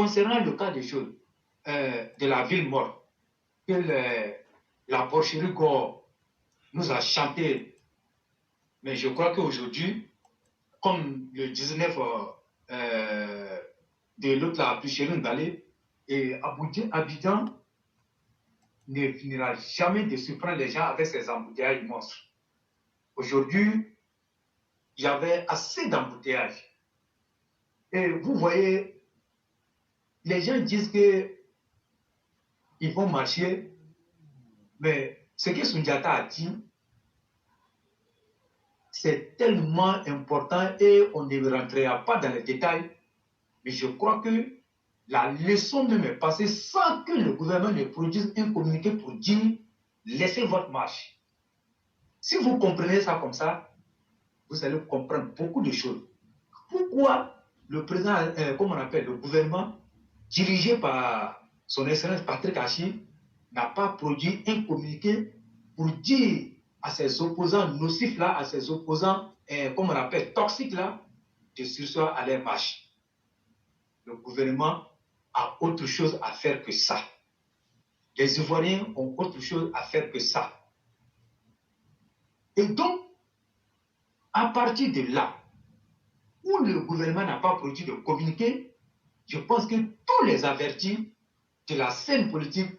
concernant le cas des choses, de la ville morte, que la porcherie Gore nous a chanté, mais je crois qu'aujourd'hui, comme le 19 de l'autre, la Boucherie Ngalé, et Abidjan ne finira jamais de surprendre les gens avec ses embouteillages monstres. Aujourd'hui, il y avait assez d'embouteillages. Et vous voyez, les gens disent qu'ils vont marcher, mais ce que Sundiata a dit, c'est tellement important et on ne rentrera pas dans les détails. Mais je crois que la leçon même est passée sans que le gouvernement ne produise un communiqué pour dire laissez votre marche. Si vous comprenez ça comme ça, vous allez comprendre beaucoup de choses. Pourquoi le président, comme on appelle le gouvernement, dirigé par son excellence Patrick Achi, n'a pas produit un communiqué pour dire à ses opposants nocifs là, à ses opposants, comme on appelle toxiques là, de sursoir à leur marche. Le gouvernement a autre chose à faire que ça. Les Ivoiriens ont autre chose à faire que ça. Et donc, à partir de là, où le gouvernement n'a pas produit de communiqué, je pense que tous les avertis de la scène politique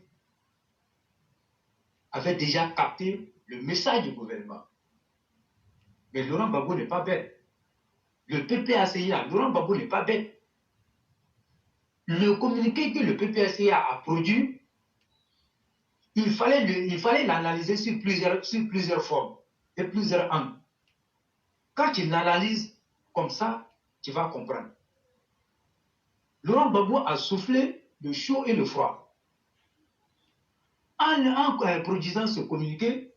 avaient déjà capté le message du gouvernement. Mais Laurent Gbagbo n'est pas bête. Le PPACIA, Laurent Gbagbo n'est pas bête. Le communiqué que le PPACIA a produit, il fallait l'analyser sur plusieurs formes et plusieurs angles. Quand tu l'analyses comme ça, tu vas comprendre. Laurent Gbagbo a soufflé le chaud et le froid. En produisant ce communiqué,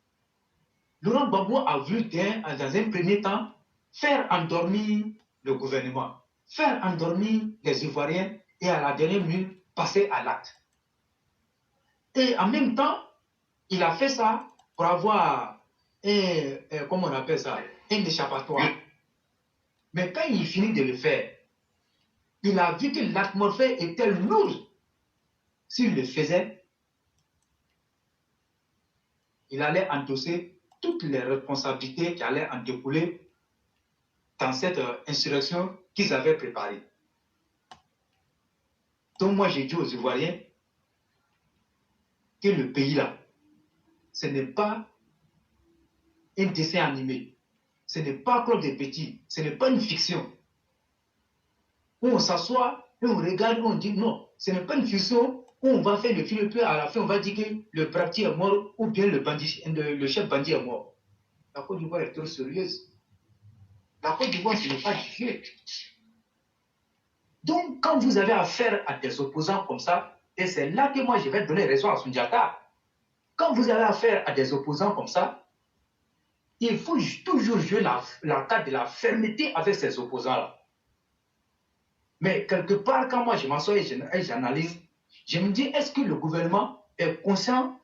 Laurent Gbagbo a voulu, dans un premier temps, faire endormir le gouvernement, faire endormir les Ivoiriens et à la dernière minute, passer à l'acte. Et en même temps, il a fait ça pour avoir comment on appelle ça, un échappatoire. Mais quand il finit de le faire, il a vu que l'atmosphère était lourde. S'il le faisait, il allait endosser toutes les responsabilités qui allaient en découler dans cette insurrection qu'ils avaient préparée. Donc moi, j'ai dit aux Ivoiriens que le pays-là, ce n'est pas un dessin animé, ce n'est pas Claude des Petits, ce n'est pas une fiction. Où on s'assoit et on regarde, on dit non, ce n'est pas une fiction où on va faire le film, puis à la fin on va dire que le braquetier est mort ou bien le chef bandit est mort. La Côte d'Ivoire est trop sérieuse. La Côte d'Ivoire, ce n'est pas du jeu. Donc, quand vous avez affaire à des opposants comme ça, et c'est là que moi je vais donner raison à Sundiata, quand vous avez affaire à des opposants comme ça, il faut toujours jouer la carte de la fermeté avec ces opposants-là. Mais quelque part, quand moi je m'assois et j'analyse, je me dis, est-ce que le gouvernement est conscient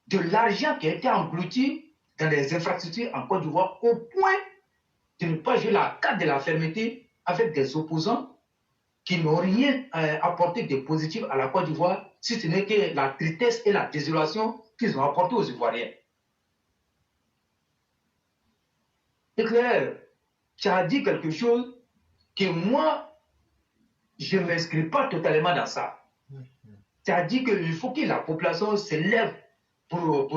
de l'argent qui a été englouti dans les infrastructures en Côte d'Ivoire au point de ne pas jouer la carte de la fermeté avec des opposants qui n'ont rien apporté de positif à la Côte d'Ivoire, si ce n'est que la tristesse et la désolation qu'ils ont apporté aux Ivoiriens. Éclair, tu as dit quelque chose que moi, je ne m'inscris pas totalement dans ça. Tu as dit qu'il faut que la population se lève pour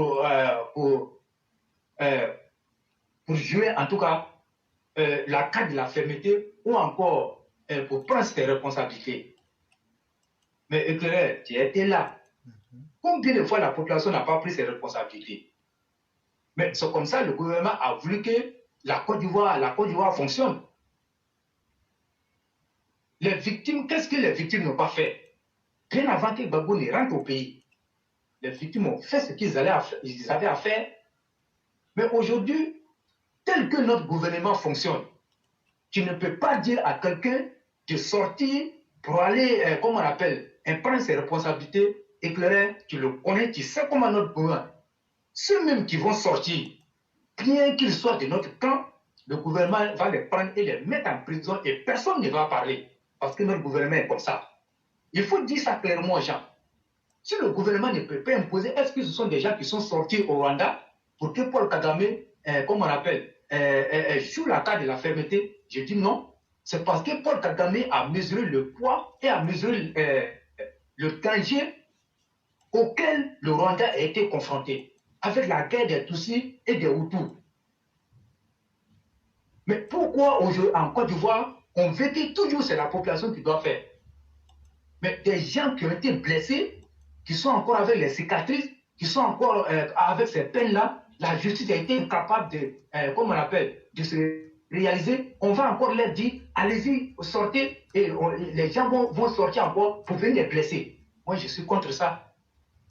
jouer, en tout cas, la carte de la fermeté ou encore pour prendre ses responsabilités. Mais Éclair, tu étais là. Combien de fois la population n'a pas pris ses responsabilités? Mais c'est comme ça le gouvernement a voulu que la Côte d'Ivoire fonctionne. Les victimes, qu'est-ce que les victimes n'ont pas fait? Bien avant que Gbagbo ne rentre au pays, les victimes ont fait ce qu'ils avaient à faire. Mais aujourd'hui, tel que notre gouvernement fonctionne, tu ne peux pas dire à quelqu'un de sortir pour aller, comme on appelle, prendre ses responsabilités. Éclairé, tu le connais, tu sais comment notre gouvernement. Ceux-mêmes qui vont sortir, bien qu'ils soient de notre camp, le gouvernement va les prendre et les mettre en prison et personne ne va parler. Parce que notre gouvernement est comme ça. Il faut dire ça clairement aux gens. Si le gouvernement ne peut pas imposer, est-ce que ce sont des gens qui sont sortis au Rwanda pour que Paul Kagame, comme on appelle, joue la carte de la fermeté? Je dis non. C'est parce que Paul Kagame a mesuré le poids et a mesuré le danger auquel le Rwanda a été confronté avec la guerre des Tutsis et des Hutus. Mais pourquoi aujourd'hui en Côte d'Ivoire, on veut que toujours c'est la population qui doit faire? Mais des gens qui ont été blessés, qui sont encore avec les cicatrices, qui sont encore avec ces peines-là, la justice a été incapable de, comme on appelle, de se réaliser. On va encore leur dire, allez-y, sortez, et les gens vont sortir encore pour venir les blesser. Moi, je suis contre ça.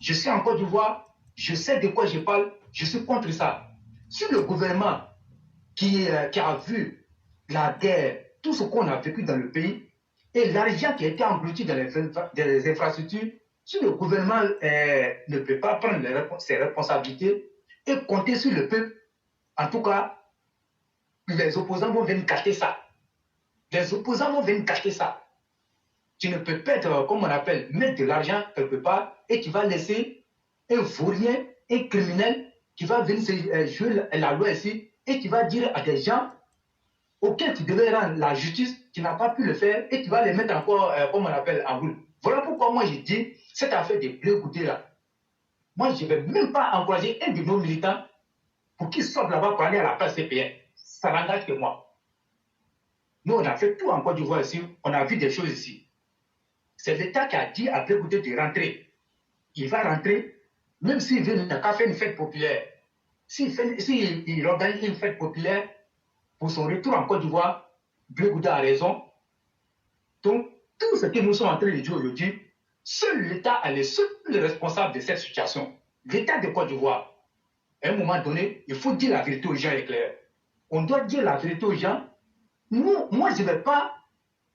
Je suis en Côte d'Ivoire, je sais de quoi je parle, je suis contre ça. Si le gouvernement qui a vu la guerre, tout ce qu'on a vécu dans le pays, et l'argent qui a été englouti dans les infrastructures, si le gouvernement ne peut pas prendre ses responsabilités et compter sur le peuple, en tout cas, les opposants vont venir cacher ça. Les opposants vont venir cacher ça. Tu ne peux pas être, comme on appelle, mettre de l'argent quelque part et tu vas laisser un vaurien, un criminel qui va venir jouer la loi ici et tu vas dire à des gens auxquels tu devais rendre la justice, tu n'as pas pu le faire et tu vas les mettre encore, comme on appelle, en route. Voilà pourquoi moi j'ai dit, cette affaire de Blé Goudé là, moi je ne vais même pas encourager un de nos militants pour qu'ils sortent là-bas pour aller à la place CPN. Ça n'engage que moi. Nous, on a fait tout en Côte d'Ivoire ici, on a vu des choses ici. C'est l'État qui a dit à Blé Goudé de rentrer. Il va rentrer, même s'il veut n'a qu'à faire une fête populaire. S'il organise une fête populaire pour son retour en Côte d'Ivoire, Blé Goudé a raison. Donc, tout ce que nous sommes en train de dire aujourd'hui, seul l'État est le seul responsable de cette situation. L'État de Côte d'Ivoire, à un moment donné, il faut dire la vérité aux gens éclairés. On doit dire la vérité aux gens. Moi, je ne vais pas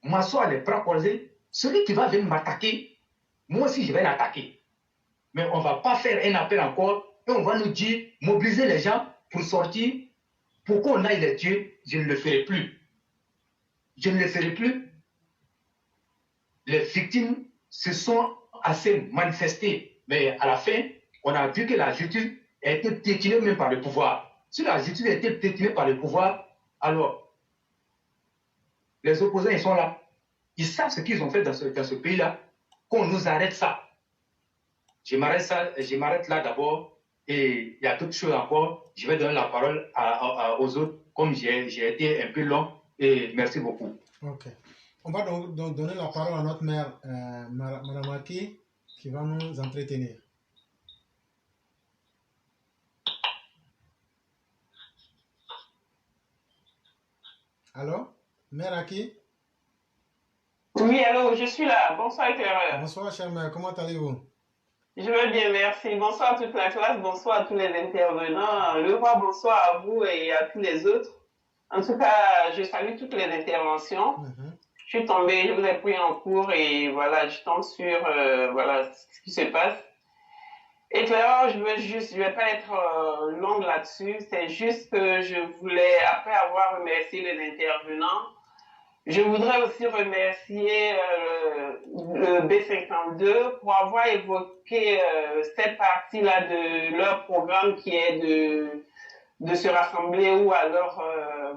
m'asseoir les bras croisés. Celui qui va venir m'attaquer, moi aussi, je vais l'attaquer. Mais on ne va pas faire un appel encore et on va nous dire, mobiliser les gens pour sortir, pour qu'on aille les tuer. Je ne le ferai plus. Je ne le ferai plus. Les victimes se sont assez manifestées. Mais à la fin, on a vu que la justice a été piétinée même par le pouvoir. Si la justice a été piétinée par le pouvoir, alors les opposants, ils sont là. Ils savent ce qu'ils ont fait dans ce pays-là, qu'on nous arrête ça. Je m'arrête là d'abord et il y a d'autres choses encore. Je vais donner la parole aux autres, comme j'ai été un peu long, et merci beaucoup. Ok. On va donc donner la parole à notre mère, Madame Aki, qui va nous entretenir. Allô, mère Aki? Oui, allô, je suis là. Bonsoir, éclaireur. Bonsoir, chère mère, comment allez-vous? Je vais bien, merci. Bonsoir à toute la classe, bonsoir à tous les intervenants. Le roi, bonsoir à vous et à tous les autres. En tout cas, je salue toutes les interventions. Je suis tombée, je vous ai pris en cours et voilà, je tombe sur voilà, ce qui se passe. Éclaireur, je vais pas être longue là-dessus. C'est juste que je voulais, après avoir remercié les intervenants, je voudrais aussi remercier le B52 pour avoir évoqué cette partie-là de leur programme qui est de se rassembler ou alors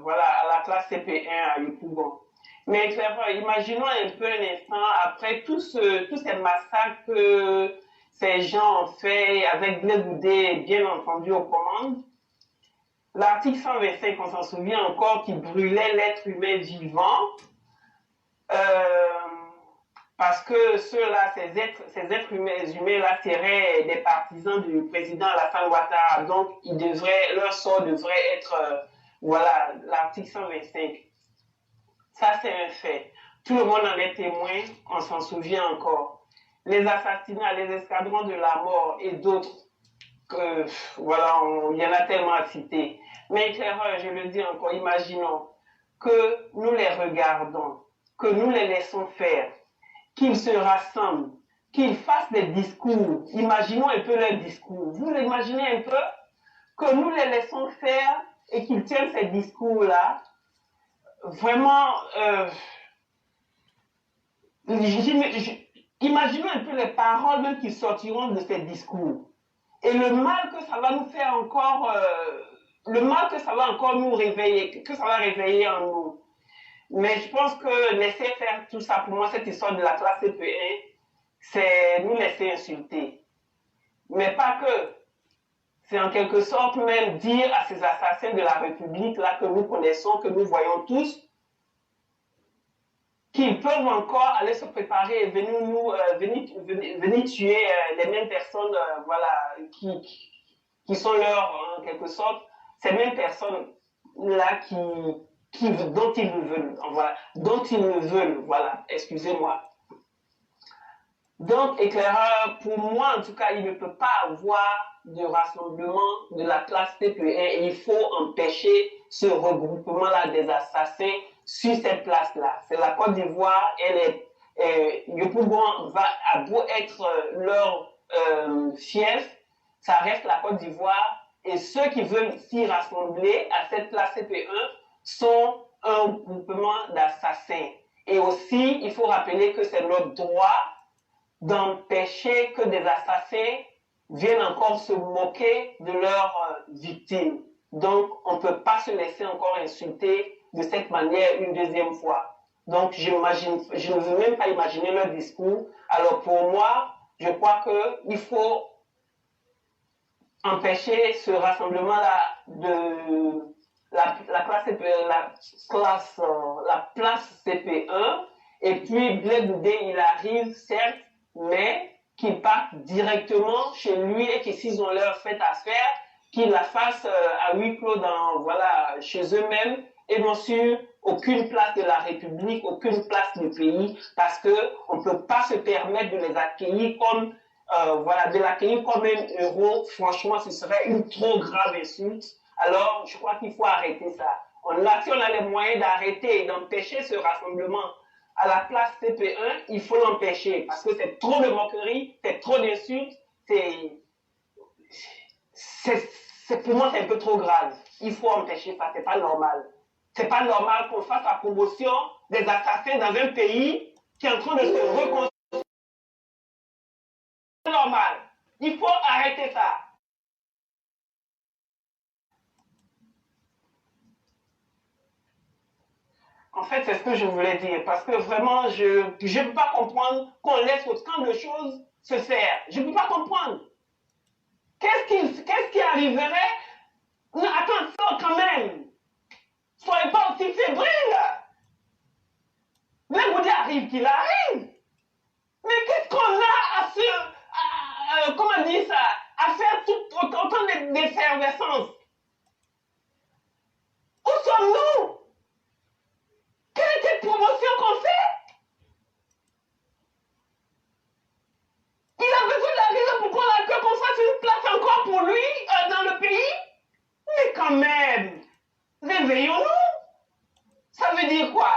voilà, à la classe CP1 à Yopougon. Mais imaginons un peu un instant, après tous ces massacres que ces gens ont fait avec Blé Goudé, bien entendu, aux commandes, l'article 125, on s'en souvient encore, qui brûlait l'être humain vivant, parce que ceux-là, ces êtres humains-là seraient des partisans du président Alassane Ouattara, donc leur sort devrait être, voilà, l'article 125. Ça, c'est un fait. Tout le monde en est témoin, on s'en souvient encore. Les assassinats, les escadrons de la mort et d'autres, voilà, il y en a tellement à citer. Mais éclaireur, je le dis encore, imaginons que nous les regardons, que nous les laissons faire, qu'ils se rassemblent, qu'ils fassent des discours. Imaginons un peu leurs discours. Vous imaginez un peu que nous les laissons faire et qu'ils tiennent ces discours-là. Vraiment, imaginons un peu les paroles même qui sortiront de ces discours. Et le mal que ça va nous faire encore, le mal que ça va encore nous réveiller, que ça va réveiller en nous. Mais je pense que laisser faire tout ça, pour moi, cette histoire de la classe CP1, c'est nous laisser insulter. Mais pas que. C'est en quelque sorte même dire à ces assassins de la République, là, que nous connaissons, que nous voyons tous, qu'ils peuvent encore aller se préparer et venir tuer les mêmes personnes, voilà, qui sont leurs, en quelque sorte, ces mêmes personnes-là dont ils nous veulent, voilà, voilà, excusez-moi. Donc, éclaireur, pour moi, en tout cas, il ne peut pas avoir de rassemblement de la classe TPE et il faut empêcher ce regroupement-là des assassins sur cette place-là. C'est la Côte d'Ivoire, Yopougon a beau être leur fief, ça reste la Côte d'Ivoire et ceux qui veulent s'y rassembler à cette place CP1 sont un groupement d'assassins. Et aussi, il faut rappeler que c'est notre droit d'empêcher que des assassins viennent encore se moquer de leurs victimes. Donc, on ne peut pas se laisser encore insulter de cette manière une deuxième fois. Donc, je ne veux même pas imaginer leur discours. Alors, pour moi, je crois qu'il faut empêcher ce rassemblement-là de la place CP1. Et puis, Blé Goudé, il arrive, certes, mais qu'ils partent directement chez lui et que s'ils ont leur fête à faire, qu'ils la fassent à huis clos chez eux-mêmes et non sur aucune place de la République, aucune place du pays, parce qu'on ne peut pas se permettre de les accueillir comme, de l'accueillir comme un héros. Franchement, ce serait une trop grave insulte. Alors, je crois qu'il faut arrêter ça. Si on a les moyens d'arrêter et d'empêcher ce rassemblement à la place CP1, il faut l'empêcher parce que c'est trop de moquerie, c'est trop d'insultes, pour moi c'est un peu trop grave. Il faut empêcher ça, c'est pas normal. C'est pas normal qu'on fasse la promotion des assassins dans un pays qui est en train de se reconstruire. C'est normal. Il faut arrêter ça. En fait, c'est ce que je voulais dire, parce que vraiment, je ne peux pas comprendre qu'on laisse autant de choses se faire. Je ne peux pas comprendre. Qu'est-ce qui arriverait? Non, attends, quand même. Soyez pas aussi fébrile. Même vous arrive qu'il arrive. Mais qu'est-ce qu'on a comment dire ça, à faire autant d'effervescence? Où sommes-nous? Quelle est cette promotion qu'on fait? Il a besoin d'arriver pour qu'on fasse une place encore pour lui dans le pays? Mais quand même, réveillons-nous. Ça veut dire quoi?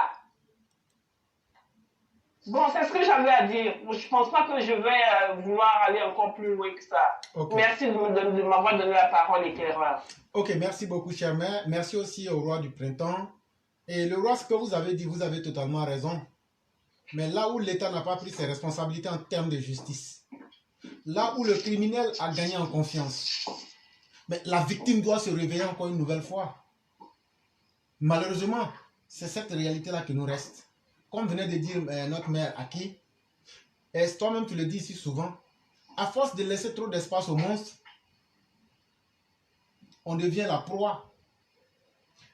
Bon, c'est ce que j'avais à dire. Je ne pense pas que je vais vouloir aller encore plus loin que ça. Okay. Merci de m'avoir donné la parole, éclaireur. Ok, merci beaucoup, cher maire. Merci aussi au roi du printemps. Et le roi, ce que vous avez dit, vous avez totalement raison. Mais là où l'État n'a pas pris ses responsabilités en termes de justice, là où le criminel a gagné en confiance, mais la victime doit se réveiller encore une nouvelle fois. Malheureusement, c'est cette réalité-là qui nous reste. Comme venait de dire notre maire Aki, et toi-même tu le dis ici souvent, à force de laisser trop d'espace aux monstres, on devient la proie.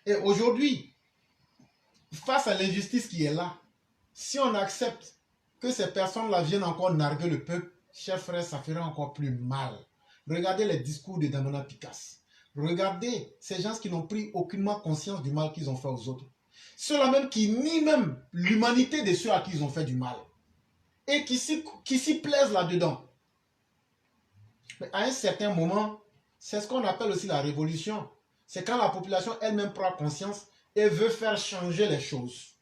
Et aujourd'hui, face à l'injustice qui est là, si on accepte que ces personnes-là viennent encore narguer le peuple, chers frères, ça ferait encore plus mal. Regardez les discours de Damona Picasse. Regardez ces gens qui n'ont pris aucunement conscience du mal qu'ils ont fait aux autres. Ceux-là même qui nient même l'humanité de ceux à qui ils ont fait du mal. Et qui s'y plaisent là-dedans. Mais à un certain moment, c'est ce qu'on appelle aussi la révolution. C'est quand la population elle-même prend conscience et veut faire changer les choses.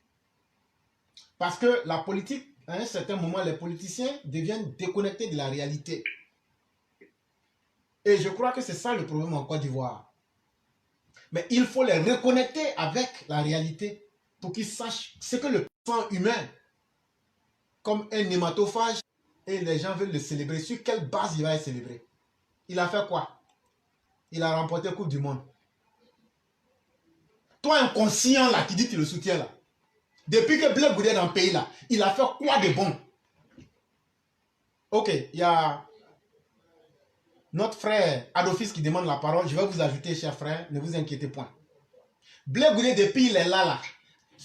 Parce que la politique, à un certain moment, les politiciens deviennent déconnectés de la réalité. Et je crois que c'est ça le problème en Côte d'Ivoire. Mais il faut les reconnecter avec la réalité pour qu'ils sachent ce que le sang humain, comme un hématophage, et les gens veulent le célébrer. Sur quelle base il va être célébré? Il a fait quoi? Il a remporté la Coupe du Monde. Toi, inconscient là, qui dit que tu le soutiens là. Depuis que Blé Goudé est dans le pays là, il a fait quoi de bon? Ok, il y a notre frère Adolphus qui demande la parole. Je vais vous ajouter, cher frère, ne vous inquiétez point. Blé Goudé, depuis il est là,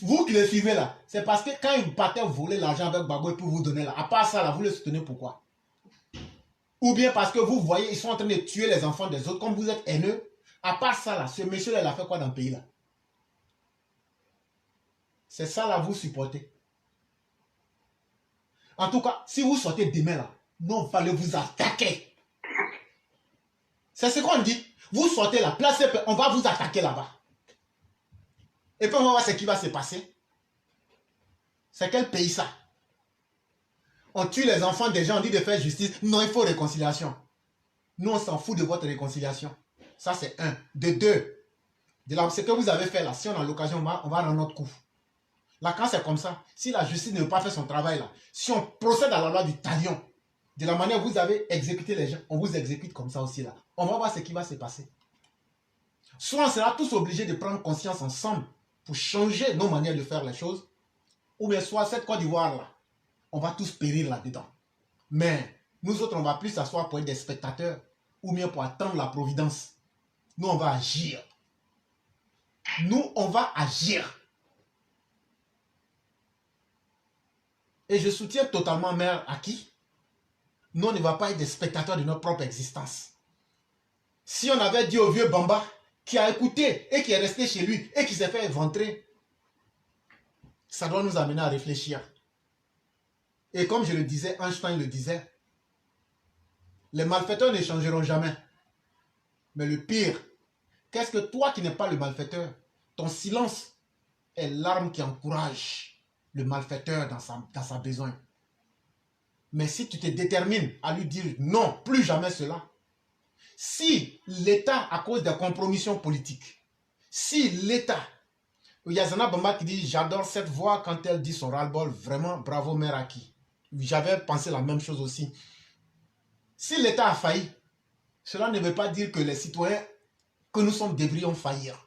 vous qui le suivez là, c'est parce que quand il partait voler l'argent avec Gbagbo pour vous donner là, à part ça là, vous le soutenez pourquoi? Ou bien parce que vous voyez, ils sont en train de tuer les enfants des autres, comme vous êtes haineux. À part ça là, ce monsieur là, il a fait quoi dans le pays là? C'est ça là, vous supportez. En tout cas, si vous sortez demain là, nous on va vous attaquer. C'est ce qu'on dit. Vous sortez là, placez, on va vous attaquer là-bas. Et puis on va voir ce qui va se passer. C'est quel pays ça? On tue les enfants des gens, on dit de faire justice. Non, il faut réconciliation. Nous, on s'en fout de votre réconciliation. Ça, c'est un. De deux, ce que vous avez fait là, si on a l'occasion, on va rendre notre coup. Là, quand c'est comme ça, si la justice ne veut pas faire son travail là, si on procède à la loi du talion, de la manière dont vous avez exécuté les gens, on vous exécute comme ça aussi là. On va voir ce qui va se passer. Soit on sera tous obligés de prendre conscience ensemble pour changer nos manières de faire les choses, ou bien soit cette Côte d'Ivoire là, on va tous périr là-dedans. Mais nous autres, on ne va plus s'asseoir pour être des spectateurs, ou bien pour attendre la providence. Nous, on va agir. Nous, on va agir. Et je soutiens totalement Mère Aki. Nous, on ne va pas être des spectateurs de notre propre existence. Si on avait dit au vieux Bamba, qui a écouté et qui est resté chez lui et qui s'est fait éventrer, ça doit nous amener à réfléchir. Et comme je le disais, Einstein le disait, les malfaiteurs ne changeront jamais. Mais le pire, qu'est-ce que toi qui n'es pas le malfaiteur, ton silence est l'arme qui encourage le malfaiteur dans sa besoin. Mais si tu te détermines à lui dire non, plus jamais cela, si l'État, à cause des compromissions politiques, si l'État, il y a Zana Bamba qui dit j'adore cette voix quand elle dit son ras-le-bol, vraiment bravo Mère Aki. J'avais pensé la même chose aussi. Si l'État a failli, cela ne veut pas dire que les citoyens que nous sommes devrions faillir.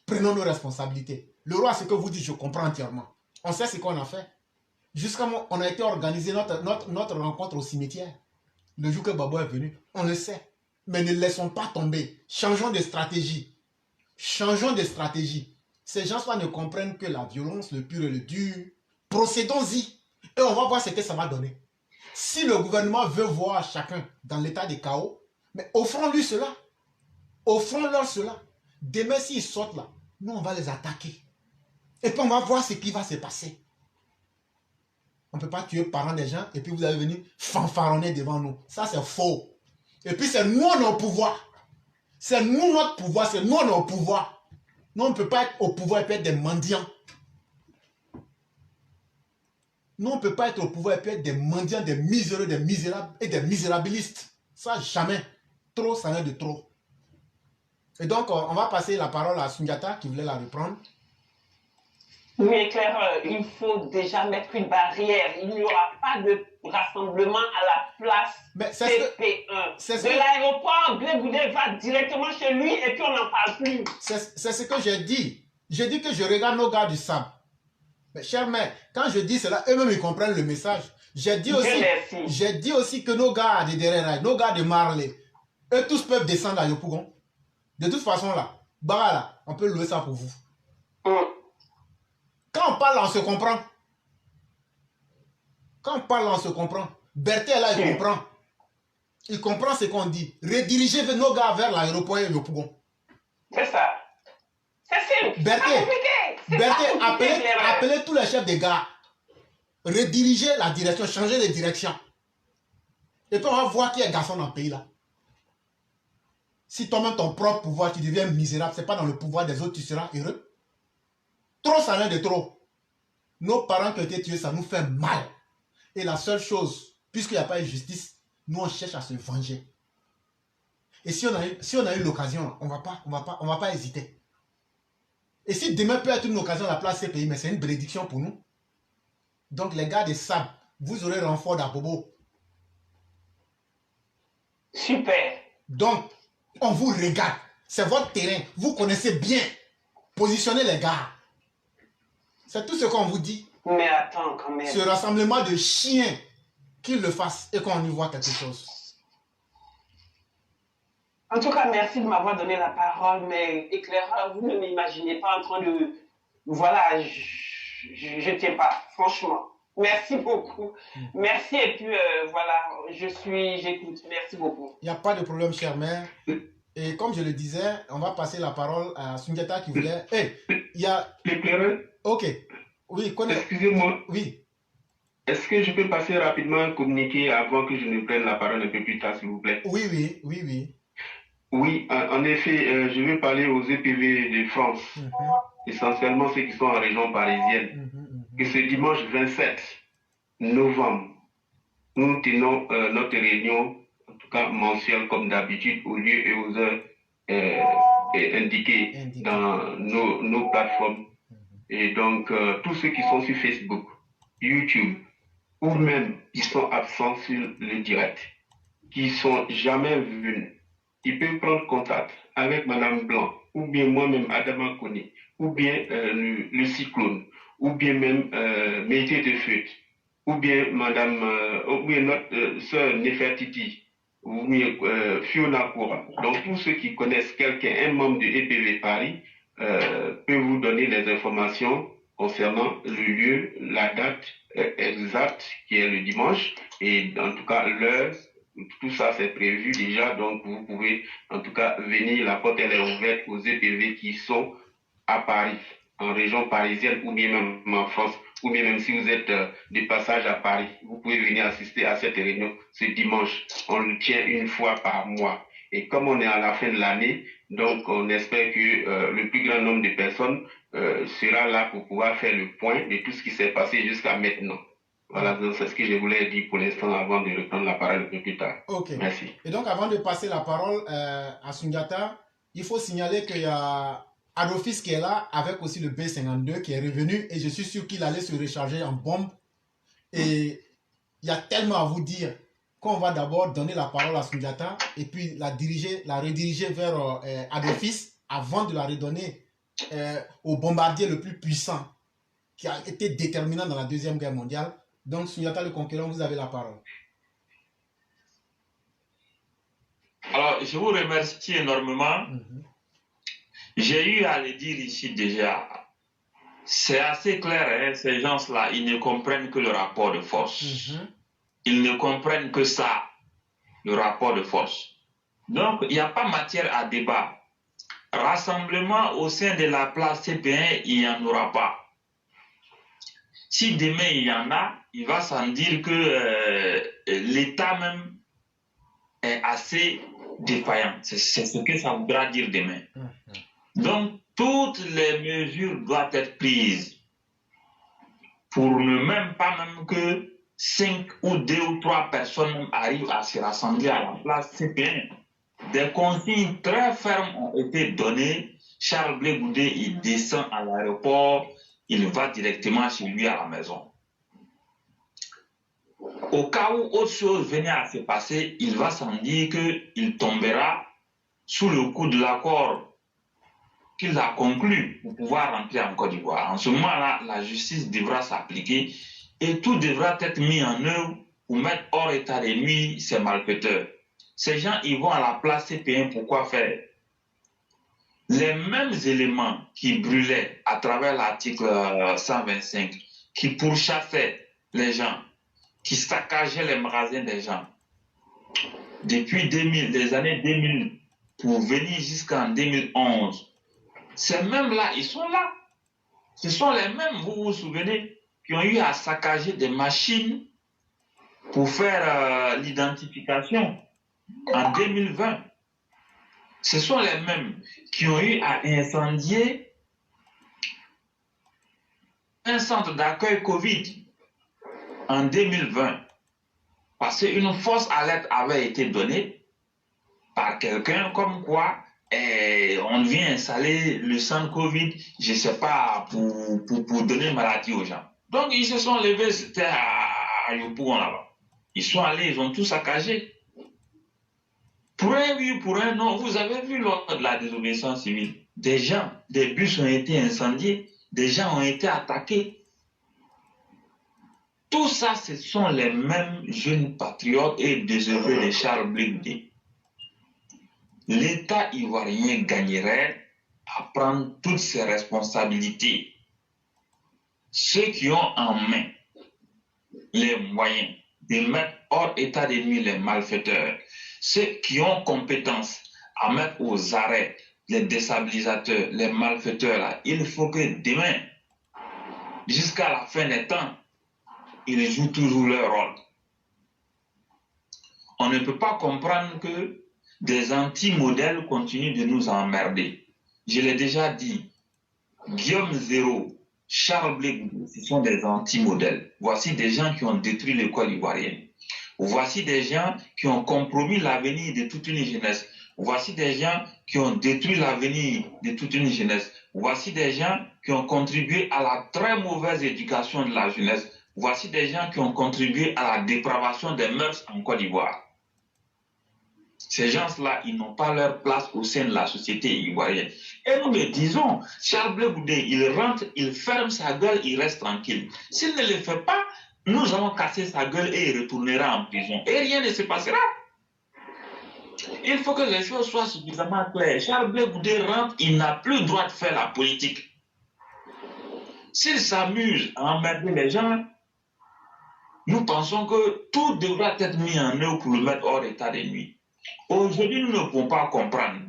Prenons nos responsabilités. Le roi, ce que vous dites, je comprends entièrement. On sait ce qu'on a fait. Jusqu'à moi, on a été organisé notre rencontre au cimetière. Le jour que Babo est venu, on le sait. Mais ne laissons pas tomber. Changeons de stratégie. Changeons de stratégie. Ces gens-là ne comprennent que la violence, le pur et le dur. Procédons-y. Et on va voir ce que ça va donner. Si le gouvernement veut voir chacun dans l'état de chaos, mais offrons-lui cela. Offrons-leur cela. Demain, s'ils sortent là, nous, on va les attaquer. Et puis, on va voir ce qui va se passer. On ne peut pas tuer parents des gens et puis vous allez venir fanfaronner devant nous. Ça, c'est faux. Et puis, c'est nous, on est au pouvoir. C'est nous, notre pouvoir. C'est nous, on est au pouvoir. Nous, on ne peut pas être au pouvoir et puis être des mendiants. Nous, on ne peut pas être au pouvoir et puis être des mendiants, des miséreux, des misérables et des misérabilistes. Ça, jamais. Trop, ça n'est de trop. Et donc, on va passer la parole à Sundiata qui voulait la reprendre. Oui, Claire, il faut déjà mettre une barrière. Il n'y aura pas de rassemblement à la place CP1. De l'aéroport, Blé Goudé va directement chez lui et puis on n'en parle plus. C'est ce que j'ai dit. J'ai dit que je regarde nos gars du sable. Mais chère mère, quand je dis cela, eux-mêmes ils comprennent le message. J'ai dit aussi que nos gars de Dereraï, nos gars de Marley, eux tous peuvent descendre à Yopougon. De toute façon là, bah là, on peut louer ça pour vous. Quand on parle, on se comprend. Quand on parle, on se comprend. Berthe est là, il comprend. Il comprend ce qu'on dit. Rediriger nos gars vers l'aéroport et le Pougon. C'est ça. C'est simple. Berthe, appelez tous les chefs des gars. Rediriger la direction, changer de direction. Et puis on va voir qui est garçon dans le pays là. Si toi-même ton propre pouvoir, tu deviens misérable, ce n'est pas dans le pouvoir des autres, tu seras heureux. Trop, ça vient de trop. Nos parents qui ont été tués, ça nous fait mal. Et la seule chose, puisqu'il n'y a pas eu justice, nous on cherche à se venger. Et si on a eu l'occasion, on va pas hésiter. Et si demain peut être une occasion à la place CPI, mais c'est une bénédiction pour nous. Donc les gars des sables, vous aurez renfort d'Abobo. Super. Donc, on vous regarde. C'est votre terrain. Vous connaissez bien. Positionnez les gars. C'est tout ce qu'on vous dit. Mais attends, quand même. Ce rassemblement de chiens, qu'ils le fassent et qu'on y voit quelque chose. En tout cas, merci de m'avoir donné la parole, mais éclaireur, vous ne m'imaginez pas en train de... Voilà, je tiens pas, franchement. Merci beaucoup. Merci et puis voilà, j'écoute. Merci beaucoup. Il n'y a pas de problème, chère mère. Et comme je le disais, on va passer la parole à Sundiata qui voulait... Hey, il y a... Éclaireur. Ok. Oui, connais... Excusez-moi. Oui. Est-ce que je peux passer rapidement un communiqué avant que je ne prenne la parole un peu plus tard, s'il vous plaît? Oui. Oui, en effet, je vais parler aux EPV de France, essentiellement ceux qui sont en région parisienne. Que ce dimanche 27 novembre, nous tenons notre réunion, en tout cas mensuelle comme d'habitude, au lieu et aux heures indiquées dans nos plateformes. Et donc, tous ceux qui sont sur Facebook, YouTube, ou même qui sont absents sur le direct, qui sont jamais venus, ils peuvent prendre contact avec Madame Blanc, ou bien moi-même, Adama Kone, ou bien le Cyclone, ou bien même Métier de Feut, ou bien ou bien notre sœur Nefertiti, ou bien Fiona Koura. Donc, tous ceux qui connaissent quelqu'un, un membre de EPV Paris, peuvent vous donner les informations concernant le lieu, la date exacte, qui est le dimanche, et en tout cas l'heure. Tout ça, c'est prévu déjà, donc vous pouvez en tout cas venir, la porte elle est ouverte aux EPV qui sont à Paris, en région parisienne ou bien même en France, ou bien même si vous êtes de passage à Paris, vous pouvez venir assister à cette réunion ce dimanche. On le tient une fois par mois. Et comme on est à la fin de l'année, donc on espère que le plus grand nombre de personnes sera là pour pouvoir faire le point de tout ce qui s'est passé jusqu'à maintenant. Voilà, c'est ce que je voulais dire pour l'instant avant de reprendre la parole un peu plus tard. Ok. Merci. Et donc, avant de passer la parole à Sundiata, il faut signaler qu'il y a Adolphis qui est là, avec aussi le B52 qui est revenu, et je suis sûr qu'il allait se recharger en bombe. Et il y a tellement à vous dire qu'on va d'abord donner la parole à Sundiata et puis la rediriger vers Adolphis avant de la redonner au bombardier le plus puissant qui a été déterminant dans la Deuxième Guerre mondiale. Donc, Sundiata le Conquérant, vous avez la parole. Alors, je vous remercie énormément. J'ai eu à le dire ici déjà. C'est assez clair, hein, ces gens-là, ils ne comprennent que le rapport de force. Ils ne comprennent que ça, le rapport de force. Donc, il n'y a pas matière à débat. Rassemblement au sein de la place CP1, il n'y en aura pas. Si demain il y en a, il va sans dire que l'État même est assez défaillant. C'est ce que ça voudra dire demain. Donc, toutes les mesures doivent être prises pour ne même pas même que 5 ou 2 ou 3 personnes arrivent à se rassembler à la place CP1. Des consignes très fermes ont été données. Charles Blé Goudé, il descend à l'aéroport, il va directement chez lui à la maison. Au cas où autre chose venait à se passer, il va sans dire qu'il tombera sous le coup de l'accord qu'il a conclu pour pouvoir rentrer en Côte d'Ivoire. En ce moment-là, la justice devra s'appliquer et tout devra être mis en œuvre pour mettre hors état de nuire ces malfaiteurs. Ces gens, ils vont à la place CP1 pour quoi faire? Les mêmes éléments qui brûlaient à travers l'article 125, qui pourchassaient les gens, qui saccageaient les magasins des gens, depuis les années 2000 pour venir jusqu'en 2011, ces mêmes-là, ils sont là. Ce sont les mêmes, vous vous souvenez, qui ont eu à saccager des machines pour faire l'identification en 2020. Ce sont les mêmes qui ont eu à incendier un centre d'accueil Covid en 2020. Parce qu'une fausse alerte avait été donnée par quelqu'un comme quoi on vient installer le centre Covid, je ne sais pas, pour donner maladie aux gens. Donc ils se sont levés, c'était à Yopougon là-bas. Ils sont allés, ils ont tout saccagé. Pour un oui, pour un non, vous avez vu lors de la désobéissance civile, des gens, des bus ont été incendiés, des gens ont été attaqués. Tout ça, ce sont les mêmes jeunes patriotes et désœuvrés de Charles Blé Goudé. L'État ivoirien gagnerait à prendre toutes ses responsabilités. Ceux qui ont en main les moyens de mettre hors état de nuire les malfaiteurs, ceux qui ont compétence à mettre aux arrêts les déstabilisateurs, les malfaiteurs, là, il faut que demain, jusqu'à la fin des temps, ils jouent toujours leur rôle. On ne peut pas comprendre que des anti-modèles continuent de nous emmerder. Je l'ai déjà dit, Guillaume Zéro, Charles Blé Goudé, ce sont des anti-modèles. Voici des gens qui ont détruit l'école ivoirienne. Voici des gens qui ont compromis l'avenir de toute une jeunesse. Voici des gens qui ont détruit l'avenir de toute une jeunesse. Voici des gens qui ont contribué à la très mauvaise éducation de la jeunesse. Voici des gens qui ont contribué à la dépravation des mœurs en Côte d'Ivoire. Ces gens-là, ils n'ont pas leur place au sein de la société ivoirienne. Et nous le disons, Charles Blé Goudé, il rentre, il ferme sa gueule, il reste tranquille. S'il ne le fait pas, nous allons casser sa gueule et il retournera en prison. Et rien ne se passera. Il faut que les choses soient suffisamment claires. Charles Blé Goudé rentre, il n'a plus le droit de faire la politique. S'il s'amuse à emmerder les gens, nous pensons que tout devra être mis en œuvre pour le mettre hors état de nuire. Aujourd'hui, nous ne pouvons pas comprendre.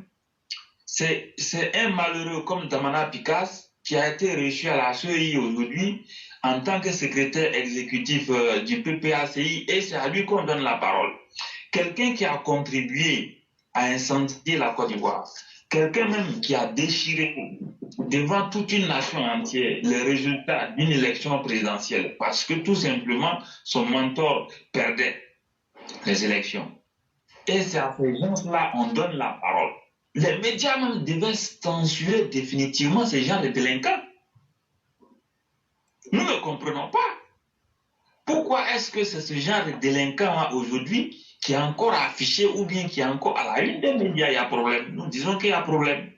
C'est un malheureux comme Damana Picasse qui a été reçu à la CEI aujourd'hui en tant que secrétaire exécutif du PPACI et c'est à lui qu'on donne la parole. Quelqu'un qui a contribué à incendier la Côte d'Ivoire, quelqu'un même qui a déchiré devant toute une nation entière les résultats d'une élection présidentielle parce que tout simplement son mentor perdait les élections. Et c'est à ces gens-là qu'on donne la parole. Les médias même devaient censurer définitivement ces gens de délinquants. Nous ne comprenons pas. Pourquoi est-ce que c'est ce genre de délinquant aujourd'hui qui est encore affiché ou bien qui est encore à la une des médias? Il y a problème. Nous disons qu'il y a problème.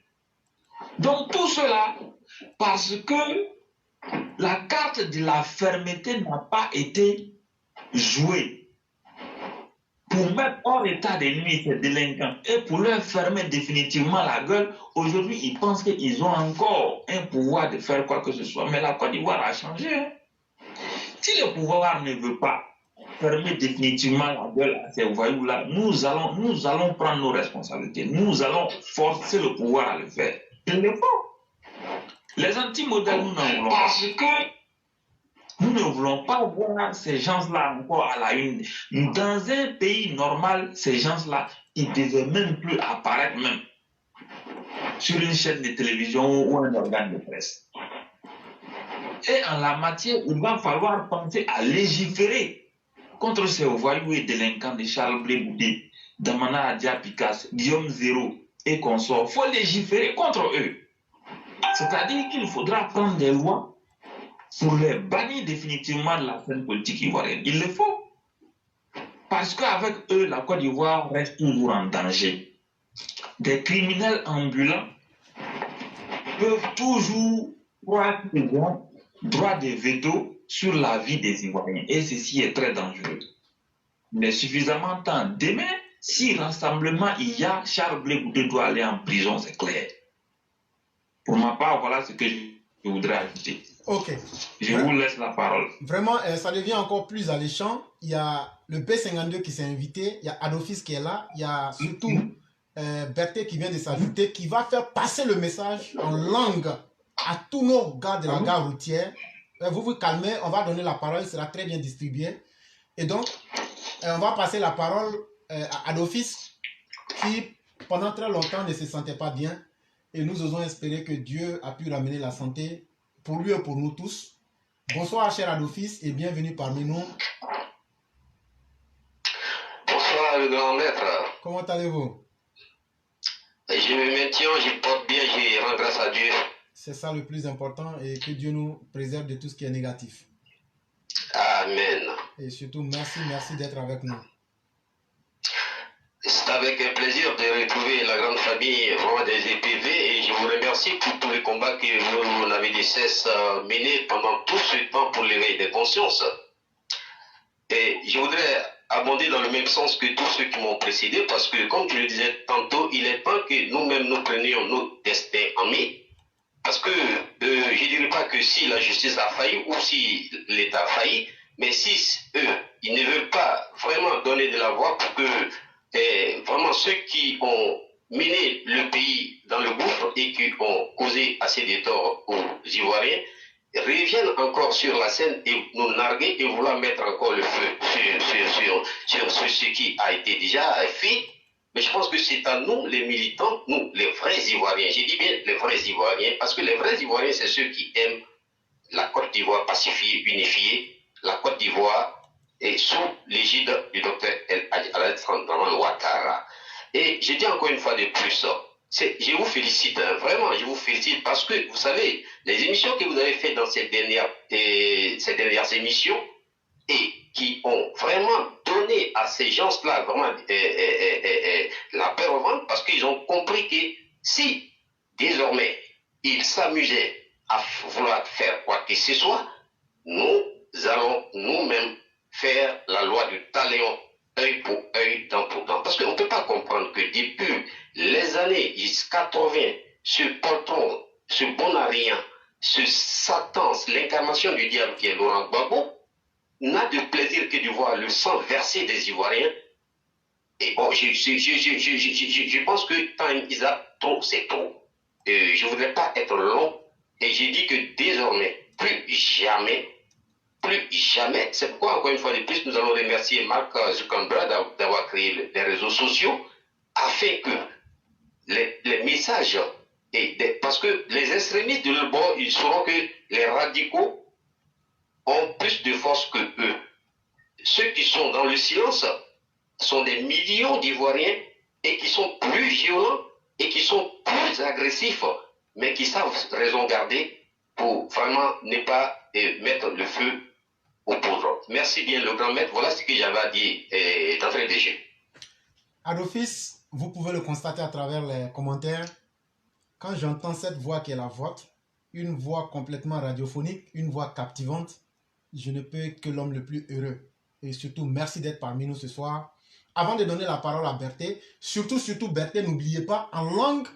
Donc tout cela, parce que la carte de la fermeté n'a pas été jouée pour mettre hors état de nuire ces délinquants et pour leur fermer définitivement la gueule, aujourd'hui, ils pensent qu'ils ont encore un pouvoir de faire quoi que ce soit. Mais la Côte d'Ivoire a changé. Si le pouvoir ne veut pas fermer définitivement la gueule à ces voyous-là, nous allons prendre nos responsabilités. Nous allons forcer le pouvoir à le faire. Il le faut. Les anti-modèles, nous n'en voulons pas. Parce que nous ne voulons pas voir ces gens-là encore à la une. Dans un pays normal, ces gens-là, ils ne devaient même plus apparaître même sur une chaîne de télévision ou un organe de presse. Et en la matière, il va falloir penser à légiférer contre ces voyous et délinquants de Charles Blé Goudé, Damana Adia Picasse, Guillaume Zéro et consorts. Il faut légiférer contre eux. C'est-à-dire qu'il faudra prendre des lois pour les bannir définitivement de la scène politique ivoirienne. Il le faut. Parce qu'avec eux, la Côte d'Ivoire reste toujours en danger. Des criminels ambulants peuvent toujours croire qu'ils ont droit de veto sur la vie des Ivoiriens. Et ceci est très dangereux. Mais suffisamment de temps. Demain, si rassemblement il y a, Charles Blé Goudé doit aller en prison, c'est clair. Pour ma part, voilà ce que je voudrais ajouter. Ok. Je vous laisse la parole. Vraiment, ça devient encore plus alléchant. Il y a le B52 qui s'est invité, il y a Adolphis qui est là, il y a surtout Berthe qui vient de s'ajouter, qui va faire passer le message en langue à tous nos gars de la gare routière. Vous vous calmez, on va donner la parole, sera très bien distribué. Et donc, on va passer la parole à Adolphis qui, pendant très longtemps, ne se sentait pas bien. Et nous osons espérer que Dieu a pu ramener la santé pour lui et pour nous tous. Bonsoir, cher Adolphis, et bienvenue parmi nous. Bonsoir, le grand maître. Comment allez-vous? Je me maintiens, je porte bien, je rends grâce à Dieu. C'est ça le plus important, et que Dieu nous préserve de tout ce qui est négatif. Amen. Et surtout, merci d'être avec nous. C'est avec un plaisir de retrouver la grande famille vraiment des EPV et je vous remercie pour tous les combats que vous n'avez de cesse menés pendant tout ce temps pour l'éveil des consciences. Et je voudrais abonder dans le même sens que tous ceux qui m'ont précédé parce que, comme je le disais tantôt, il est temps que nous-mêmes nous prenions nos destins en main. Parce que je ne dirais pas que si la justice a failli ou si l'État a failli, mais si eux, ils ne veulent pas vraiment donner de la voix pour que vraiment ceux qui ont mené le pays dans le gouffre et qui ont causé assez de tort aux Ivoiriens reviennent encore sur la scène et nous narguer et vouloir mettre encore le feu sur ce qui a été déjà fait. Mais je pense que c'est à nous, les militants, nous, les vrais Ivoiriens, j'ai dit bien les vrais Ivoiriens, parce que les vrais Ivoiriens, c'est ceux qui aiment la Côte d'Ivoire pacifiée, unifiée, la Côte d'Ivoire est sous l'égide du docteur Alassane Dramane Ouattara. Et je dis encore une fois de plus, je vous félicite, hein, vraiment, je vous félicite, parce que, vous savez, les émissions que vous avez faites dans ces dernières émissions, et qui ont vraiment donné à ces gens-là vraiment la peur au ventre parce qu'ils ont compris que si désormais ils s'amusaient à vouloir faire quoi que ce soit, nous allons nous-mêmes faire la loi du talion, œil pour œil, dent pour dent. Parce qu'on ne peut pas comprendre que depuis les années 80, ce poltron, ce bon à rien, ce Satan, l'incarnation du diable qui est Laurent Gbagbo, n'a de plaisir que de voir le sang versé des Ivoiriens. Et bon, je pense que quand ils ont trop, c'est trop. Je ne voudrais pas être long. Et j'ai dit que désormais, plus jamais, c'est pourquoi, encore une fois de plus, nous allons remercier Mark Zuckerberg d'avoir créé les réseaux sociaux, afin que les messages, parce que les extrémistes de leur bord, ils sauront que les radicaux ont plus de force que eux. Ceux qui sont dans le silence sont des millions d'Ivoiriens et qui sont plus violents et qui sont plus agressifs, mais qui savent raison garder pour vraiment ne pas mettre le feu aux poudres. Merci bien le grand maître. Voilà ce que j'avais à dire d'entrée de jeu. À l'office, vous pouvez le constater à travers les commentaires. Quand j'entends cette voix qui est la vôtre, une voix complètement radiophonique, une voix captivante, je ne peux que l'homme le plus heureux. Et surtout, merci d'être parmi nous ce soir. Avant de donner la parole à Berthé, surtout Berthé, n'oubliez pas, en langue,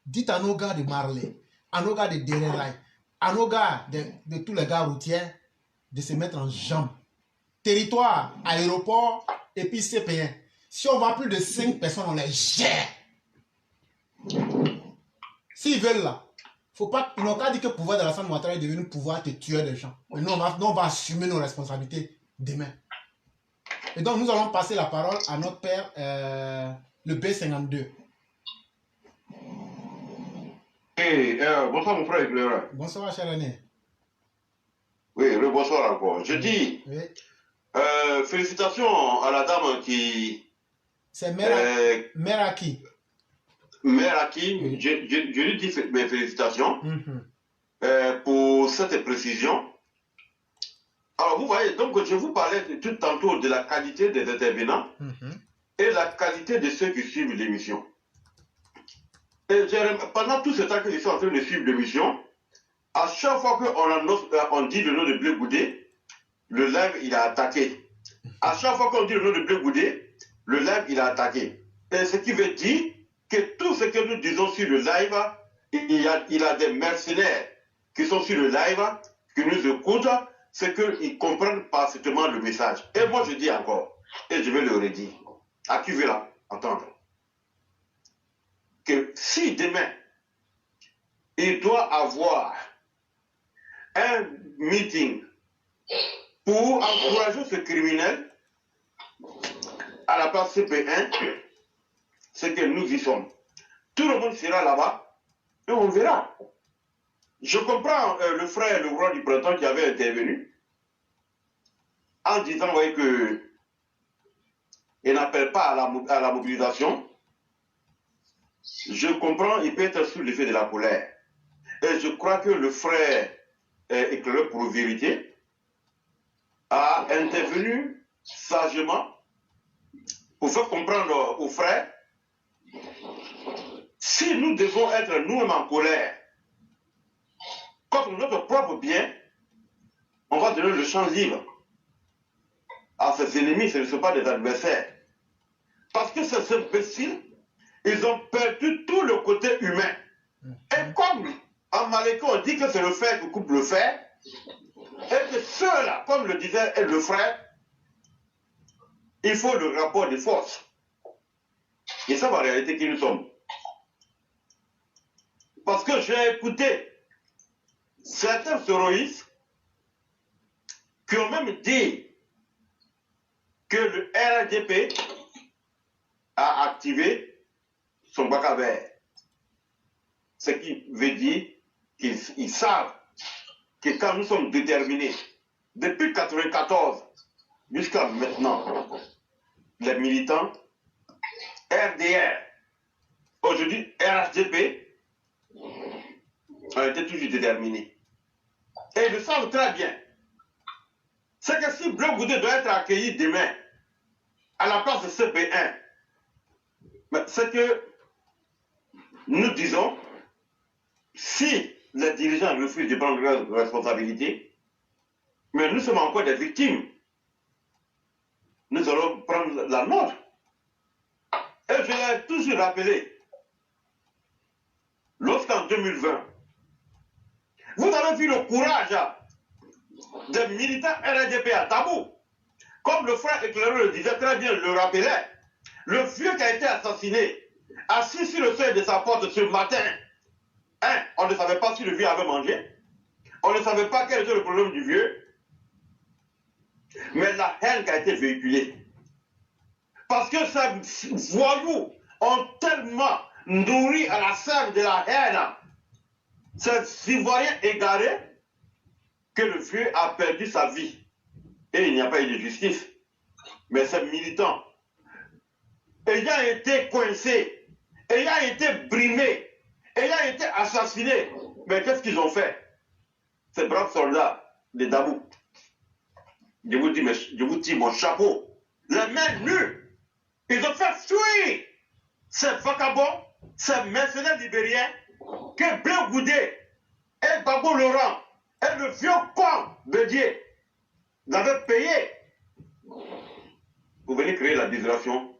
dites à nos gars de Marley, à nos gars de Derelai, à nos gars de tous les gars routiers, de se mettre en jambes. Territoire, aéroport, et puis CP1. Si on voit plus de 5 personnes, on les gère. S'ils veulent là, faut pas, ils n'ont qu'à dire que le pouvoir de Alassane Ouattara est devenu pouvoir de tuer des gens. Mais nous, on va assumer nos responsabilités demain. Et donc, nous allons passer la parole à notre père, le B52. Hey, bonsoir mon frère éclaireur. Bonsoir, cher aîné. Oui, bonsoir encore. Je dis, oui. Félicitations à la dame qui... C'est Meraki. Meraki, oui. Je lui dis mes félicitations pour cette précision. Alors, vous voyez, donc je vous parlais tout tantôt de la qualité des intervenants et la qualité de ceux qui suivent l'émission. Et pendant tout ce temps que je suis en train de suivre l'émission, à chaque fois qu'on dit le nom de Blé Goudé, le live, il a attaqué. À chaque fois qu'on dit le nom de Blé Goudé, le live, il a attaqué. Et ce qui veut dire que tout ce que nous disons sur le live, il y a des mercenaires qui sont sur le live, qui nous écoutent, c'est qu'ils comprennent parfaitement le message. Et moi, je dis encore, et je vais le redire, à qui veut entendre, que si demain, il doit avoir un meeting pour encourager ce criminel à la place CP1, c'est que nous y sommes. Tout le monde sera là-bas et on verra. Je comprends le frère, le roi du printemps qui avait intervenu en disant que il n'appelle pas à la mobilisation. Je comprends, il peut être sous l'effet de la colère. Et je crois que le frère éclaireur pour vérité a intervenu sagement pour faire comprendre aux frères, si nous devons être nous-mêmes en colère contre notre propre bien, on va donner le champ libre à ses ennemis, ce ne sont pas des adversaires. Parce que ces imbéciles, ils ont perdu tout le côté humain. Et comme en Maléco, on dit que c'est le fer qui coupe le fer, et que ceux-là, comme le disait le frère, il faut le rapport de force. Et ça, en réalité, qui nous sommes. Parce que j'ai écouté certains terroristes qui ont même dit que le RDP a activé son bac à vert. Ce qui veut dire qu'ils savent que quand nous sommes déterminés, depuis 1994 jusqu'à maintenant, les militants, RDR, aujourd'hui RHDP, ont été toujours déterminés. Et ils le savent très bien. C'est que si Bleu Goudé doit être accueilli demain à la place de CP1, c'est que nous disons, si les dirigeants refusent de prendre leurs responsabilités, mais nous sommes encore des victimes. Nous allons prendre la nôtre. Et je l'ai toujours rappelé, lorsqu'en 2020, vous avez vu le courage des militants RDP à Tabou. Comme le frère éclaireur le disait très bien, le rappelait, le vieux qui a été assassiné, assis sur le seuil de sa porte ce matin, on ne savait pas si le vieux avait mangé, on ne savait pas quel était le problème du vieux, mais la haine qui a été véhiculée. Parce que ces voyous ont tellement nourri à la sève de la haine ces Ivoiriens égarés que le vieux a perdu sa vie. Et il n'y a pas eu de justice. Mais ces militants, ayant été coincés, ayant été brimés, ayant été assassinés, mais qu'est-ce qu'ils ont fait? Ces braves soldats de Dabou. Je vous dis mon chapeau. Les mains nues. Ils ont fait fuir ces vagabonds, ces mercenaires libériens que Bleu Goudé et Babo Laurent et le vieux con Bédier l'avaient payé pour venir créer la désolation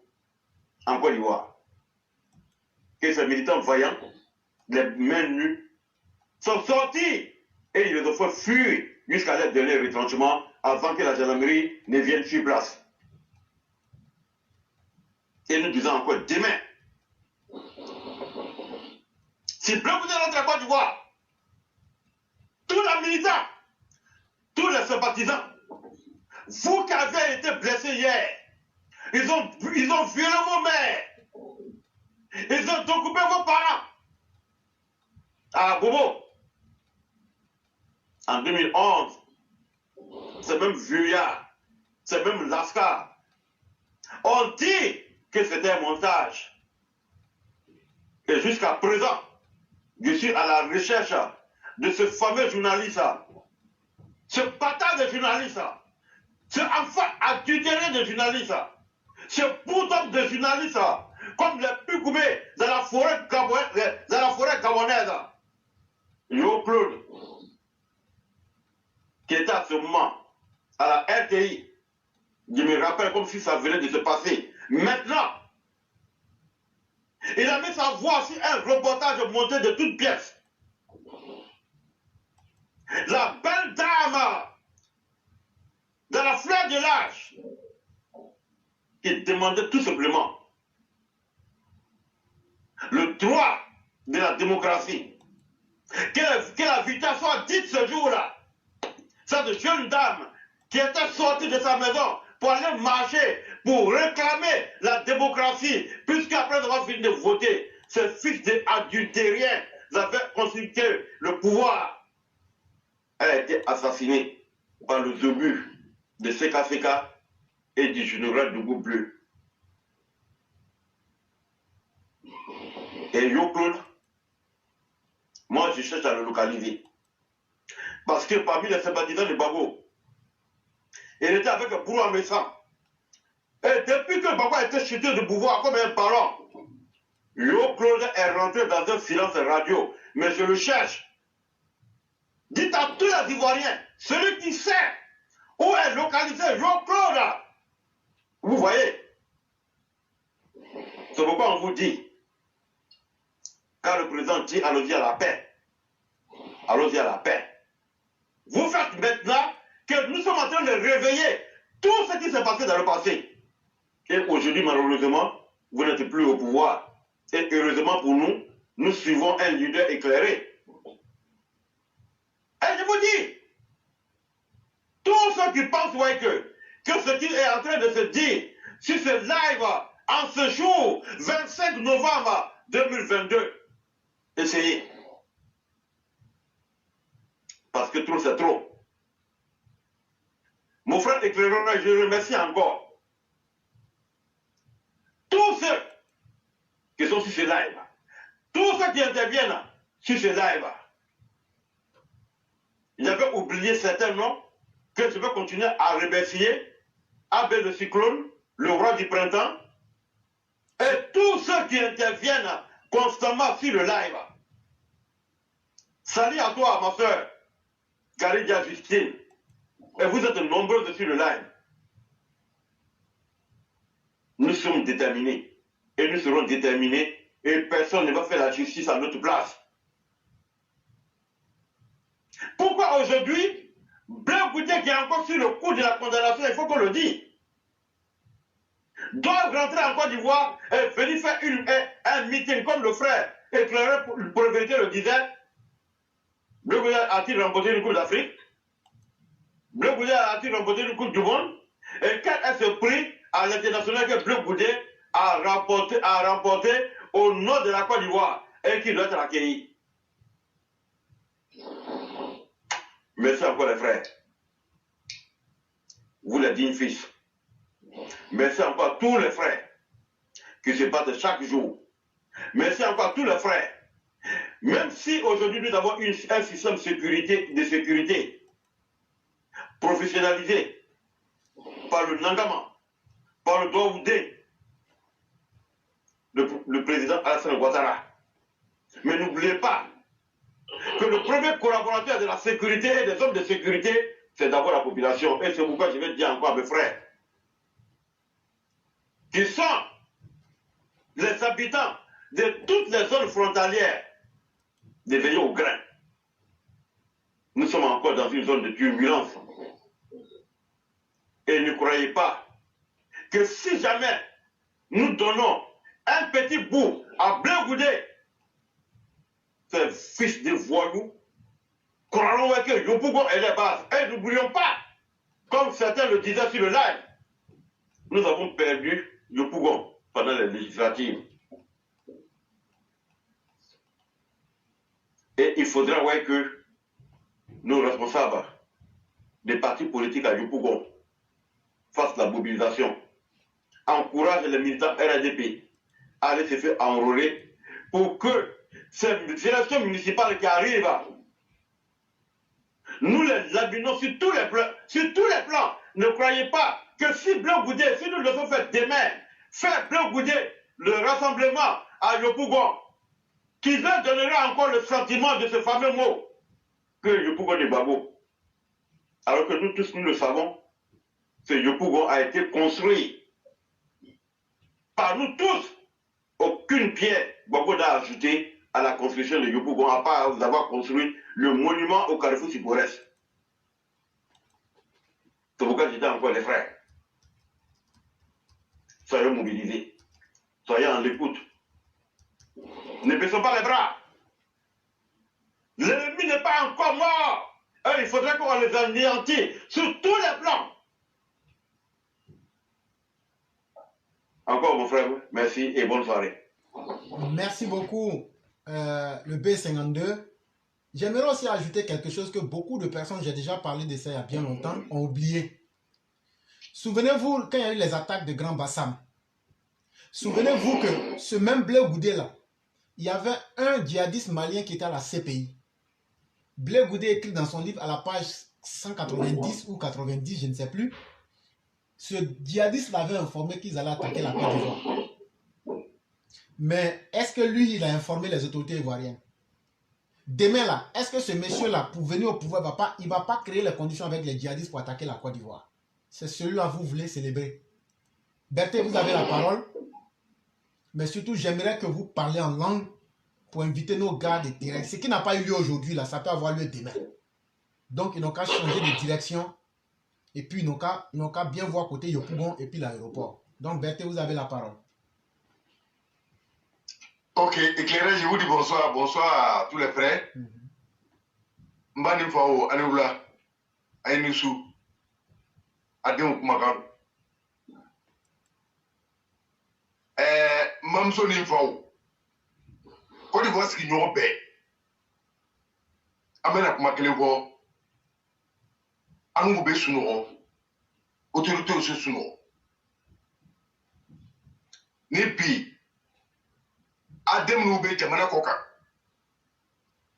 en Côte d'Ivoire. Que ces militants vaillants, les mains nues, sont sortis et ils les ont fait fuir jusqu'à leur dernier retranchement avant que la gendarmerie ne vienne sur place. Et nous disons encore demain, si Bleu Goudé rentre à Côte d'Ivoire, tous les militants, tous les sympathisants, vous qui avez été blessés hier, ils ont violé vos mères, ils ont occupé vos parents. À Bobo, en 2011, c'est même Vuya, c'est même Lascar. On dit que c'était un montage. Et jusqu'à présent, je suis à la recherche de ce fameux journaliste, ce bâtard de journaliste, ce enfant adultéré de journaliste, ce bouton de journaliste, comme les Pukoumé dans la forêt gabonaise. Yo Claude, qui était à ce moment à la RTI, je me rappelle comme si ça venait de se passer. Maintenant, il a mis sa voix sur un reportage monté de toutes pièces. La belle dame, dans la fleur de l'âge, qui demandait tout simplement le droit de la démocratie. Que la victoire soit dite ce jour-là. Cette jeune dame qui était sortie de sa maison pour aller marcher, pour réclamer la démocratie, puisqu'après avoir fini de voter, ces fils d'adultériens avaient consulté le pouvoir. Elle a été assassinée par le obus de CKCK et du général de Bleu. Et Yo Claude, moi je cherche à le localiser. Parce que parmi les sympathisants de Babo, il était avec Bourou Messa, Et depuis que Baba a été chuté du pouvoir comme un parent, Jean-Claude est rentré dans un silence radio. Mais je le cherche. Dites à tous les Ivoiriens, celui qui sait où est localisé Jean-Claude, vous voyez. C'est pourquoi on vous dit, quand le président dit allons-y à la paix, allons-y à la paix. Vous faites maintenant que nous sommes en train de réveiller tout ce qui s'est passé dans le passé. Et aujourd'hui, malheureusement, vous n'êtes plus au pouvoir. Et heureusement pour nous, nous suivons un leader éclairé. Et je vous dis, tous ceux qui pensent ouais, que ce qu'il est en train de se dire sur ce live en ce jour, 25 novembre 2022, essayez. Parce que trop, c'est trop. Mon frère éclairant, je le remercie encore. Tous ceux qui sont sur ce live, tous ceux qui interviennent sur ce live, j'avais oublié certains noms que je vais continuer à remercier. Abel le cyclone, le roi du printemps, et tous ceux qui interviennent constamment sur le live. Salut à toi, ma soeur, Karidia Justine. Et vous êtes nombreux sur le live. Nous sommes déterminés. Et nous serons déterminés. Et personne ne va faire la justice à notre place. Pourquoi aujourd'hui, Blaise Goudé qui est encore sur le coup de la condamnation, il faut qu'on le dise, doit rentrer en Côte d'Ivoire et venir faire un meeting comme le frère éclairé pour la vérité le disait. Blaise Goudé a-t-il remporté une Coupe d'Afrique? Blaise Goudé a-t-il remporté une Coupe du Monde? Et quel est ce prix à l'international que Blaise Goudé a remporté au nom de la Côte d'Ivoire et qui doit être accueilli? Merci encore les frères. Vous les dignes fils. Merci encore à tous les frères qui se battent chaque jour. Merci encore à tous les frères. Même si aujourd'hui nous avons un système de sécurité professionnalisé par le Nangama, par le Douaoudé, le président Alassane Ouattara. Mais n'oubliez pas que le premier collaborateur de la sécurité et des hommes de sécurité, c'est d'abord la population. Et c'est pourquoi je vais dire encore à mes frères, qui sont les habitants de toutes les zones frontalières, de veiller au grain. Nous sommes encore dans une zone de turbulence. Et ne croyez pas que si jamais nous donnons un petit bout à Blaise Goudé, c'est fils de voyous, croyons que Yopougon est les bases. Et n'oublions pas, comme certains le disaient sur le live, nous avons perdu Yopougon pendant les législatives. Et il faudra voir que nos responsables des partis politiques à Yopougon fassent la mobilisation, encouragent les militants RADP à aller se faire enrôler pour que ces élections municipales qui arrivent, nous les labinons sur tous les plans. Ne croyez pas que si Blaise Goudé, si nous le faisons faire demain, faire Blaise Goudé le rassemblement à Yopougon, qui leur donnera encore le sentiment de ce fameux mot que Yopougon est babo. Alors que nous tous nous le savons, ce Yopougon a été construit par nous tous. Aucune pierre Babo n'a ajouté à la construction de Yopougon, à part d'avoir construit le monument au Carrefour Sipores. C'est pourquoi j'étais encore les frères. Soyons mobilisés. Soyons en écoute. Ne baissons pas les bras. L'ennemi n'est pas encore mort. Et il faudrait qu'on les anéantisse sur tous les plans. Encore mon frère, merci et bonne soirée. Merci beaucoup, le B52. J'aimerais aussi ajouter quelque chose que beaucoup de personnes, j'ai déjà parlé de ça il y a bien longtemps, ont oublié. Souvenez-vous, quand il y a eu les attaques de Grand Bassam, souvenez-vous que ce même Blaise Goudé là, il y avait un djihadiste malien qui était à la CPI. Blaise Goudé écrit dans son livre à la page 190 ou 90, je ne sais plus, Ce djihadiste l'avait informé qu'ils allaient attaquer la Côte d'Ivoire. Mais est-ce que lui, il a informé les autorités ivoiriennes? Demain là, est-ce que ce monsieur-là, pour venir au pouvoir, il ne va pas créer les conditions avec les djihadistes pour attaquer la Côte d'Ivoire? C'est celui-là que vous voulez célébrer. Berthe, vous avez la parole. Mais surtout, j'aimerais que vous parliez en langue pour inviter nos gars de terrain. Ce qui n'a pas eu lieu aujourd'hui, là, ça peut avoir lieu demain. Donc, ils n'ont qu'à changer de direction. Et puis, ils n'ont qu'à bien voir côté Yopougon et puis l'aéroport. Donc, Berthe, vous avez la parole. Ok, éclairé, je vous dis bonsoir. Bonsoir à tous les frères. Mbani Fao, Anoula, Aïnoussou, Adéon Kumakan. Mamso Nimfao. Quand ils voient ce qu'ils n'ont pas, Amena Kumakelevo, Anoube Sunoro, autorité au Sunoro. Népi. Adem nous be jamana koka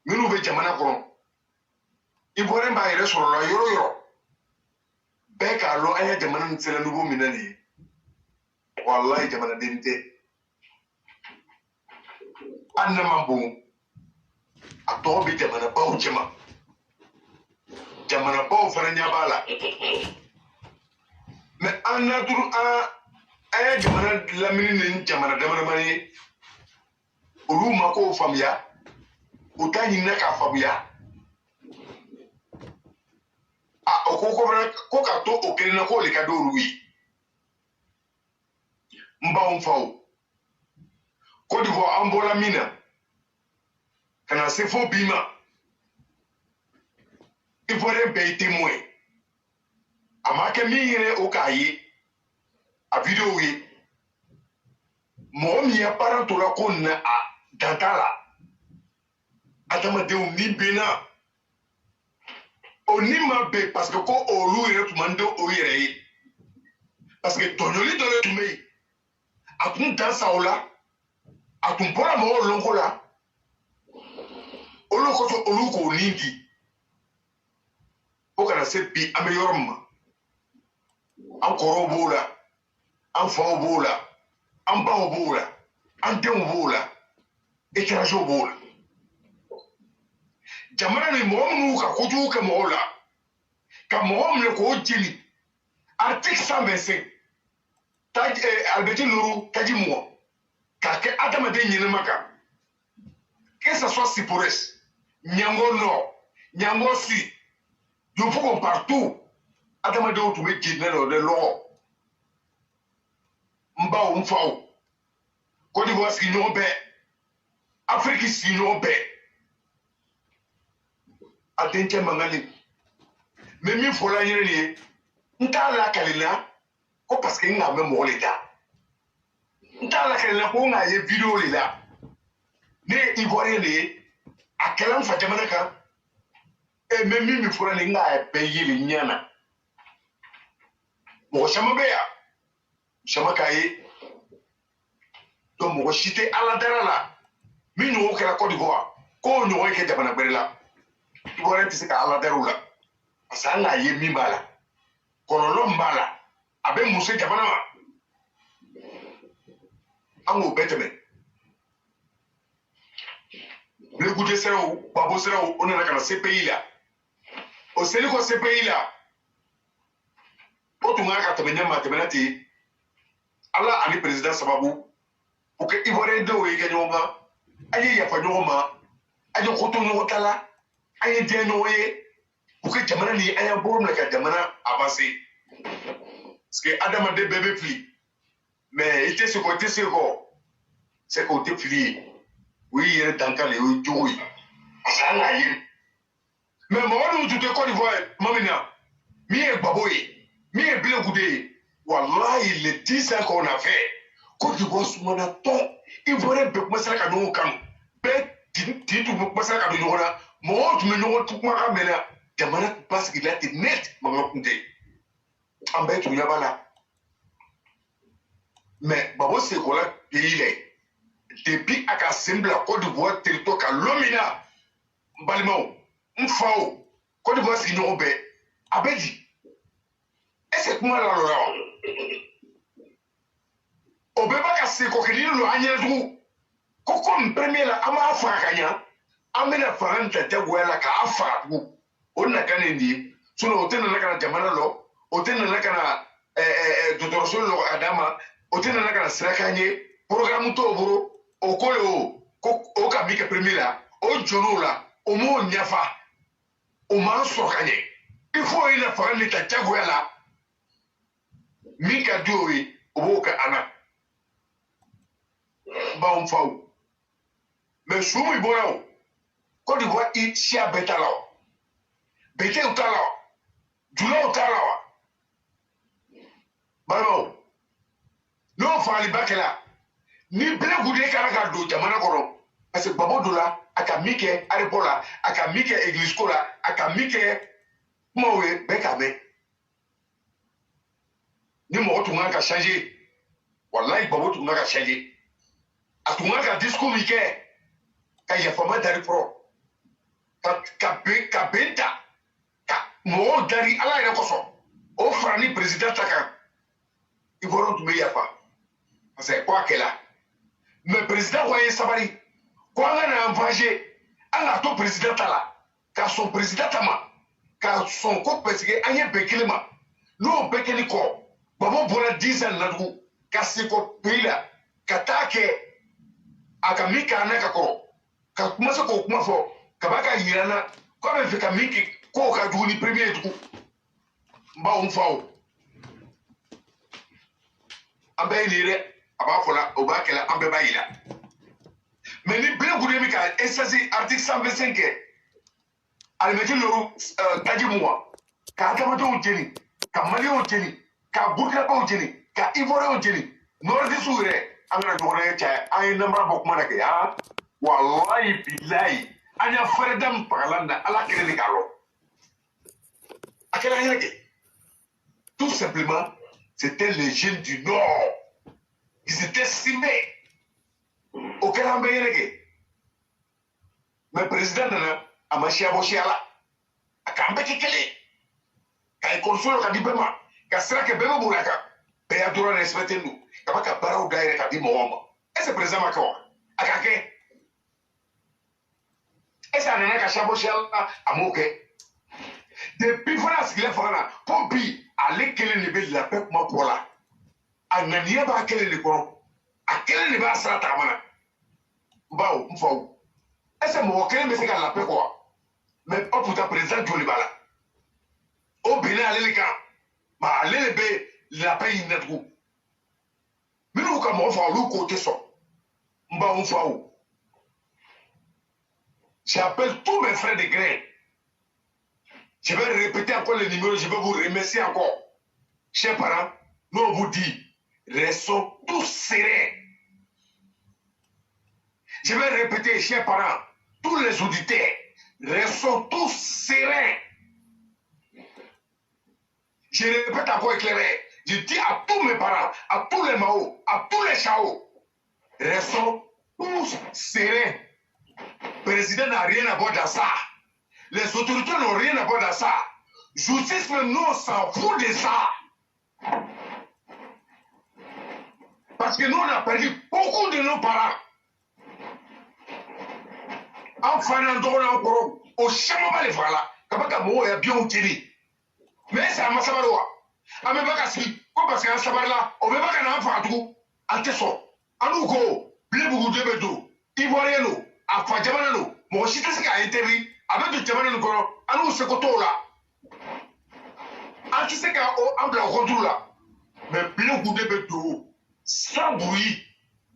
nous be jamana kono Ivoirien ba yere soro la yoro be ka lo ay jamana nsela nouveau minani wallahi jamana dente anna mambo ato be jamana ba ujema jamana ba fara nyabala mais anna dur ay jamana lamini ni jamana damana mani olu ma ko faamuya o ta ɲinina k'a faamuya o ko ka to o kelen na k'o le ka di olu ye n b'anw faw Côte d'Ivoire an bɔra min na ka na se fo bi ma Ivoirien bɛɛ ye témoin a ma kɛ min yɛrɛ o k'a ye a vidéo ye mɔgɔ min ye baara to la ko na a dantala adamadenw ni bena o ni ma be parce que ko olu yɛrɛ tun man di o yɛrɛ ye parce que tɔɲɔli dɔ de tun bɛ yen a tun dansa o la a tun bɔra mɔgɔw lɔnko la olu kosɔn olu k'o nin di fo kana se bi an bɛ yɔrɔ min ma an kɔrɔw b'o la an faw b'o la an baw b'o la an denw b'o la étranger b'o la jamana ni mɔgɔ minnu ka kojugu kɛ mɔgɔw la ka mɔgɔ minɛ k'o jeli article 125 Albert Loru taji mɔgɔ k'a kɛ adamaden ɲɛnɛma kan que ça soit Sipores Niango Nord Niango Sud Yopougon partout adamadenw tun bɛ jeli ne de lɔgɔ n baw n faw Côte d'Ivoire sigiɲɔgɔn bɛɛ Afrique sigiɲɔgɔn bɛɛ a denkɛ mangali mais min fɔla n yɛrɛ de ye n t'a lakali la ko parce que n k'a mɛn mɔgɔ le da n t'a lakali la ko n k'a ye vidéo le la ne ye Ivoirien de ye a kɛla n fa jamana kan mais min min fɔra nin n k'a bɛɛ yeli ɲɛ na mɔgɔ caman bɛ yan caman k'a ye donc mɔgɔ si tɛ ala dara la min ɲɔgɔn kɛra Côte d'Ivoire k'o ɲɔgɔn kɛ jamana gbɛrɛ la Ivoirien tɛ se ka ala dar'u la parce que an k'a ye min b'a la kɔlɔlɔ min b'a la a bɛ mun se jamana ma an k'o bɛɛ tɛmɛ Blekute siraw Babo siraw o nana ka na CPI la o seli ko CPI la o tun kan ka tɛmɛ ɲɛ ma tɛmɛna ten ala ani président sababu pour que Ivoirien dɔw ye kɛ ɲɔgɔn kan an ye yafa ɲɔgɔn ma an ye ko to ɲɔgɔn ta la an ye diɲɛ ɲɔgɔn ye pour que jamana nin an y'an bolo minɛ ka jamana avancer parce que adamaden bɛɛ bɛ fili mais i tɛ se kɔ i tɛ se kɔ c'est que o tɛ fili ye o y'i yɛrɛ dankale o ye jogo ye parce que an k'a ye mais mɔgɔ minnu tun tɛ Côte d'Ivoire tuma min na min ye Gbabo ye min ye Blekute ye wallahi les 10 ans qu'on a fait Côte d'Ivoire sumana tɔn Ivoirien bɛɛ commencera ka ɲɔgɔn kanu bɛɛ tin tun commencera ka don ɲɔgɔn na mɔgɔw tun bɛ ɲɔgɔn kumakan mɛn na jamana tun ba sigi la ten net mankan tun tɛ an bɛɛ tun ɲɛ b'a la mais Gbabo sekola pays la depuis a ka sen bila Côte d'Ivoire territoire kan don min na n balimaw n faw Côte d'Ivoire sigiɲɔgɔn bɛɛ a bɛ di est ce que kuma lalɔra wa Obeba ka se ko kidi lo anyedu. Ko comme premier la ama fa kanya. Amena faranta tagwela ka afa ku. Onna kanendi. Suno otena na kana jamana lo. Otena na kana dotoroso lo adama. Otena na kana srakanye. Programme to buru. Okole o ka bika premier la. O jono la. O mo nyafa. O ma sokanye. Il faut ina faranta tagwela. Mika dowi oboka ana. Ba on faou. Mais soumou iboyao. Côte d'Ivoire i chia betalao. Bete utalao. Dula utalao. Balao. Non fali bakela. Ni bla goudé karaka do jamana kono. Parce que babo dola aka mike aripola aka mike église kola aka mike mowe bekame. Ni mo tunga ka changer. Wallahi babo tunga ka changer. Atunga ka discours mike. Ka yafama dari pro. Ka benta. Ka mo dari ala ina koso. O frani président taka. Ils vont tomber yafa. C'est quoi qu'elle a? Mais président voyez sabari. Quoi on a envagé? Ala to président là. Ka son président tama. Ka son ko parce que anye bekilema. No bekeli ko. Babo bona 10 ans nadu. Ka se ko pila. Ka take aka mika anaka ko. Ka kuma se ko kuma fo. Ka baka yirana. Ko be fika miki ko ka duni premier du. Mba on fawo. Ambe lire abafola obakela ambe bayila. Mais ni bien goudé mi ka SSI article 125 alimeti loru taji muwa. Ka adamato ojeni, ka mali ojeni, ka burkina ojeni, ka ivore ojeni. Nordi sure amena dore cha ay nambra bokuma nake ha. Wallahi billahi anya fredam parlanda ala kene kalo. Akela yake. Tout simplement c'était les jeunes du Nord. Ils étaient cimés. Aucun ambéyénégué. Mais le président nana, a machia bochiala. A kambe kekele. Ka ikonsolo ka dibema. Ka srake bebe buraka. Be adora respecter nous. Ka baka barau daire ka di mowamba. Est-ce président makawa? A kake. Est-ce nana ka chabochiala amoke? Depuis France qu'il est fana. Pompi. Ale kele ne be la pep ma pola. Anania ba kele ne ko. A kele ne ba sara ta mana. Mbao mfao. Ese mo kele me se ka la pep ko. Mais o puta président Joli bala. O bina ale le kan. Ma ale le be la pep inatku. Minu ka mo fa lu côté so. Mbao mfao. J'appelle tous mes frères de grain. Je vais répéter encore le numéro, je vais vous remercier encore. Chers parents, nous on vous dit, restons tous sereins. Je vais répéter, chers parents, tous les auditeurs, restons tous sereins. Je répète encore éclairé. Je dis à tous mes parents, à tous les Mao, à tous les Chao, restons tous sereins. Le président n'a rien à voir dans ça. Les autorités n'ont rien à voir dans ça. Justice, nous, on s'en fout de ça. Parce que nous, on a perdu beaucoup de nos parents. En fanandona encore, au chamaba les voilà. Kabaka mo ya bien utili. Mais ça m'a sabarwa. Ame baka si, ko parce que sabarla, o be baka na fatu, anteso. Anuko, blebu de bedo. Ivoiriano, afa jamanano, mo chita se ka interi. Avec du témoin de Goro, à nous ce côté là. Anti se ka o ambla retour là. Mais bien goudé beto, sans bruit.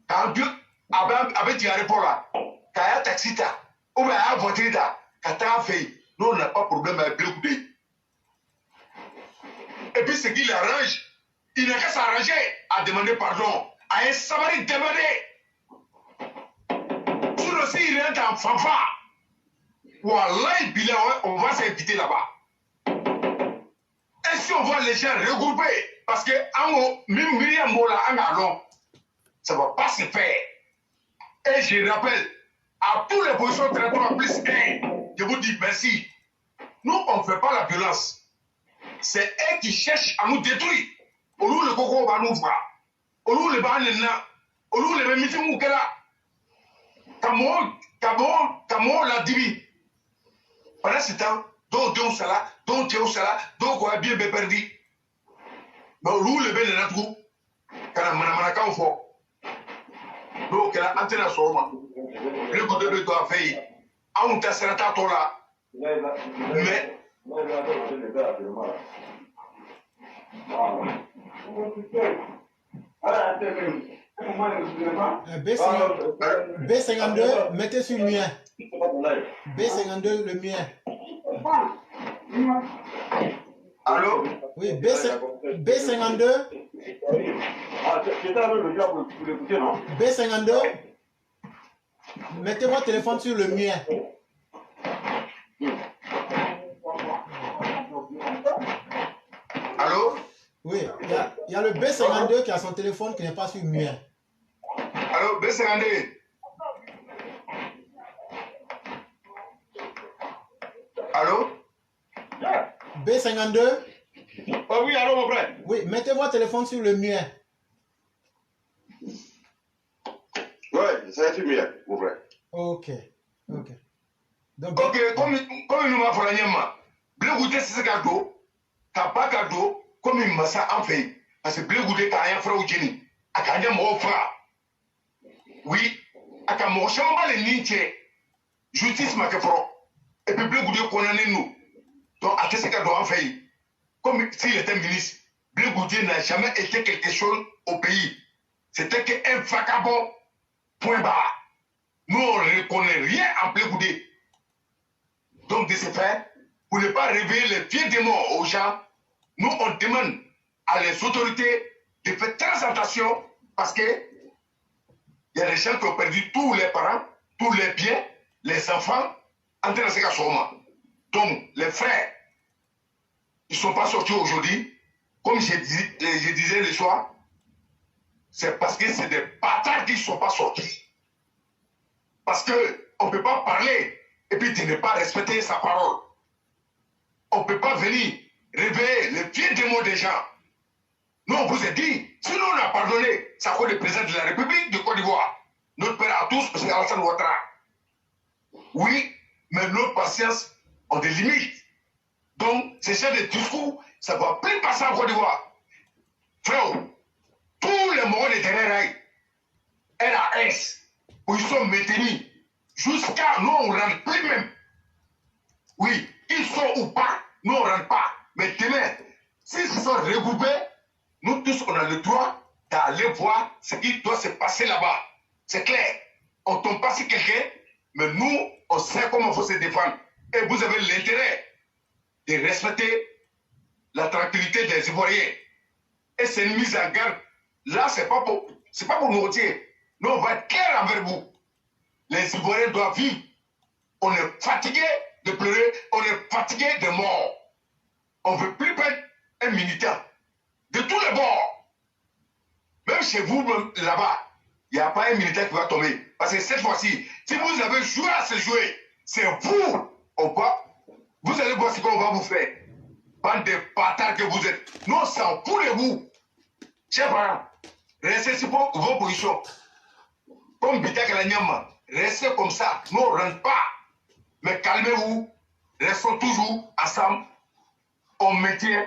Quand Dieu avait dit à l'époque là, quand il y a taxi ta, ou bien il y a voiture ta, quand tu as fait, nous on n'a pas de problème avec bien goudé. Et puis ce qu'il arrange, il n'a qu'à s'arranger à demander pardon, à un savary demander. Sur le site, il est en fanfare. Wallahi bilan, on va s'inviter là-bas. Et si on voit les gens regroupés, parce que même Myriam Mola en allons, ça ne va pas se faire. Et je rappelle à tous les positions de territoire plus 1, je vous dis merci. Nous, on ne fait pas la violence. C'est eux qui cherchent à nous détruire. Pour nous, le coco va nous voir. Olu le ba nena. Olu le meeting ou kela. Kamo la dibi. Pendant ce temps, donc sala, donc théo sala, donc quoi bien perdu. Mais olu le ben nena tout. Kana mana ka fo. Donc kela antena soma. Le côté de toi fait. On t'a serata tola. Mais B52, mettez sur le mien. B52, le mien. allô? Oui, B52. B52. Mettez votre téléphone sur le mien. Allô? Oui, il y a le B52 qui a son téléphone qui n'est pas sur le mien. Allô, B52? Allô? B52? Oh oui, allô mon frère? Oui, mettez votre téléphone sur le mien. Ouais, c'est sur mien, mon frère. Ok. Donc, Ok, comme nous m'a fait la blé goûté c'est ce cadeau, t'as pas cadeau, comme il m'a ça en fait. Parce que blé goûté t'as rien fait au génie. À quand il m'a offert. Oui, à quand mon chambre les nintiers, justice m'a fait. Et puis blé goûté connaît nous. Donc à ce cadeau en fait. Comme s'il était ministre, blé goûté n'a jamais été quelque chose au pays. C'était qu'un vagabond. Point barre. Nous, on ne reconnaît rien en blé goûté. Donc, de ce fait, pour ne pas réveiller les vieux démons aux gens, nous, on demande à les autorités de faire très attention parce que il y a des gens qui ont perdu tous les parents, tous les biens, les enfants, en train de se casser. Donc, les frères, ils ne sont pas sortis aujourd'hui. Comme je disais le soir, c'est parce que c'est des bâtards qui ne sont pas sortis. Parce qu'on ne peut pas parler et puis de ne pas respecter sa parole. On ne peut pas venir réveiller les vieux démons des gens. Nous, on vous a dit, si nous on a pardonné, c'est à cause du président de la République de Côte d'Ivoire. Notre père à tous, c'est Alassane Ouattara. Oui, mais notre patience a des limites. Donc, ces genre de discours, ça ne va plus passer en Côte d'Ivoire. Frère, tous les morts de terrain, LAS, où ils sont maintenus, jusqu'à nous, on ne rentre plus même. Oui, ils sont ou pas, nous, on ne rentre pas. Mais demain, s'ils se sont regroupés, nous tous, on a le droit d'aller voir ce qui doit se passer là-bas. C'est clair. On ne tombe pas sur quelqu'un, mais nous, on sait comment il faut se défendre. Et vous avez l'intérêt de respecter la tranquillité des Ivoiriens. Et c'est une mise en garde. Là, ce n'est pas pour nous retirer. Nous, on va être clair envers vous. Les Ivoiriens doivent vivre. On est fatigué de pleurer, on est fatigué de mort. On ne veut plus perdre un militaire. De tous les bords. Même chez vous, là-bas, il n'y a pas un militaire qui va tomber. Parce que cette fois-ci, si vous avez joué à ce jeu, c'est vous. Vous allez voir ce qu'on va vous faire. Bande de bâtards que vous êtes. Nous, on s'en fout de vous. Chers parents, restez sur vos positions. Comme Bita Kalanyama, restez comme ça. Nous, on ne rentre pas. Mais calmez-vous. Restons toujours ensemble. On maintient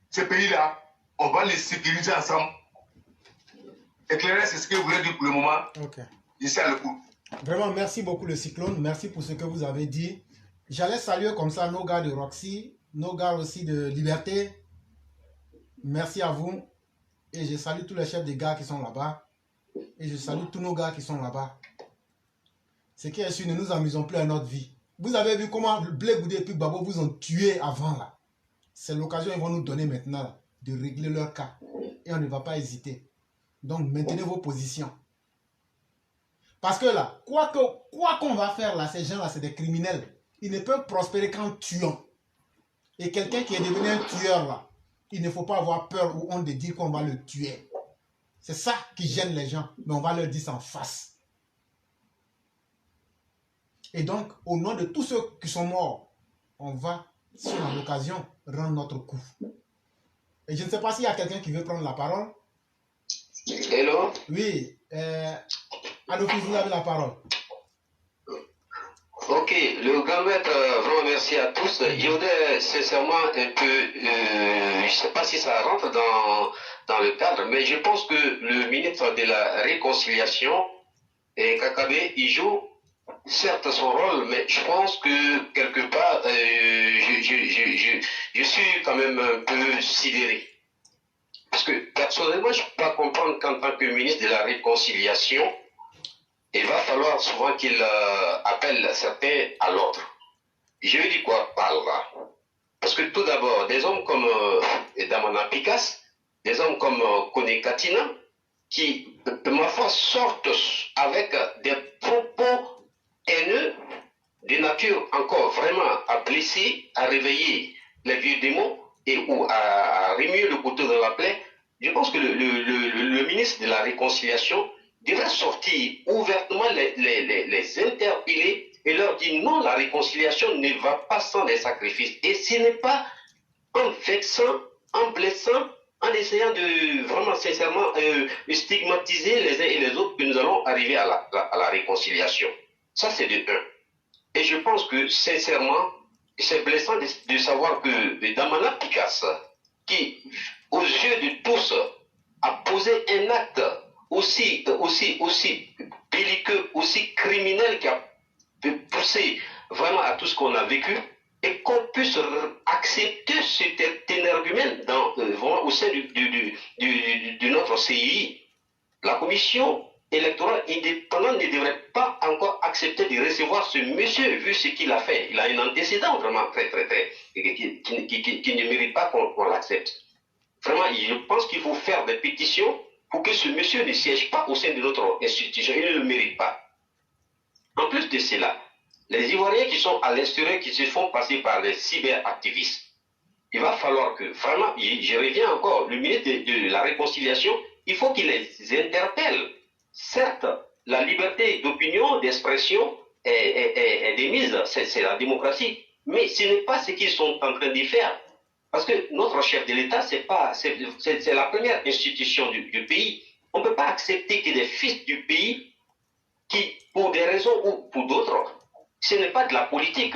ce pays-là. On va les sécuriser ensemble. Éclairer, c'est ce que je voulais dire pour le moment. Ok. Ici à le coup. Vraiment, merci beaucoup le Cyclone. Merci pour ce que vous avez dit. J'allais saluer comme ça nos gars de Roxy, nos gars aussi de Liberté. Merci à vous. Et je salue tous les chefs des gars qui sont là-bas. Et je salue tous nos gars qui sont là-bas. Ce qui est sûr, ne nous amusons plus à notre vie. Vous avez vu comment Blé Goudé et puis Babo vous ont tué avant là. C'est l'occasion qu'ils vont nous donner maintenant là, de régler leur cas. Et on ne va pas hésiter. Donc maintenez vos positions. Parce que là, quoi qu'on va faire là, ces gens-là, c'est des criminels. Ils ne peuvent prospérer qu'en tuant. Et quelqu'un qui est devenu un tueur là, il ne faut pas avoir peur ou honte de dire qu'on va le tuer. C'est ça qui gêne les gens. Mais on va leur dire ça en face. Et donc, au nom de tous ceux qui sont morts, on va, si on a l'occasion, rendre notre coup. Et je ne sais pas s'il y a quelqu'un qui veut prendre la parole. Hello? Oui. Adolphe, vous avez la parole. Ok, le grand maître, vraiment merci à tous. Je voudrais sincèrement un peu, je ne sais pas si ça rentre dans le cadre, mais je pense que le ministre de la Réconciliation, Kakabe, il joue certes son rôle, mais je pense que quelque part, je suis quand même un peu sidéré. Parce que personnellement, je ne peux pas comprendre qu'en tant que ministre de la Réconciliation, il va falloir souvent qu'il appelle certains à l'ordre. Je lui dis quoi par là? Parce que tout d'abord, des hommes comme Damana Pikas, des hommes comme Kone Katina, qui, ma foi, sortent avec des propos haineux, de nature encore vraiment à blesser, à réveiller les vieux démons et ou à remuer le couteau dans la plaie, je pense que le ministre de la Réconciliation devrait sortir ouvertement les interpeller et leur dire non, la réconciliation ne va pas sans des sacrifices. Et ce n'est pas en vexant, en blessant, en essayant de vraiment sincèrement stigmatiser les uns et les autres que nous allons arriver à la réconciliation. Ça, c'est de un. Et je pense que sincèrement, c'est blessant de savoir que Damana Pikas, qui, aux yeux de tous, a posé un acte aussi belliqueux, aussi criminel qui a poussé vraiment à tout ce qu'on a vécu, et qu'on puisse accepter cet énergumène au sein de notre CII. La commission électorale indépendante ne devrait pas encore accepter de recevoir ce monsieur, vu ce qu'il a fait. Il a un antécédent vraiment très, qui ne mérite pas qu'on l'accepte. Vraiment, je pense qu'il faut faire des pétitions pour que ce monsieur ne siège pas au sein de notre institution. Il ne le mérite pas. En plus de cela, les Ivoiriens qui sont à l'extérieur, qui se font passer par les cyberactivistes, il va falloir que, vraiment, je reviens encore, le ministre de la Réconciliation, il faut qu'il les interpelle. Certes, la liberté d'opinion, d'expression est démise, c'est la démocratie, mais ce n'est pas ce qu'ils sont en train de faire. Parce que notre chef de l'État, c'est la première institution du pays. On ne peut pas accepter que des fils du pays, qui, pour des raisons ou pour d'autres, ce n'est pas de la politique,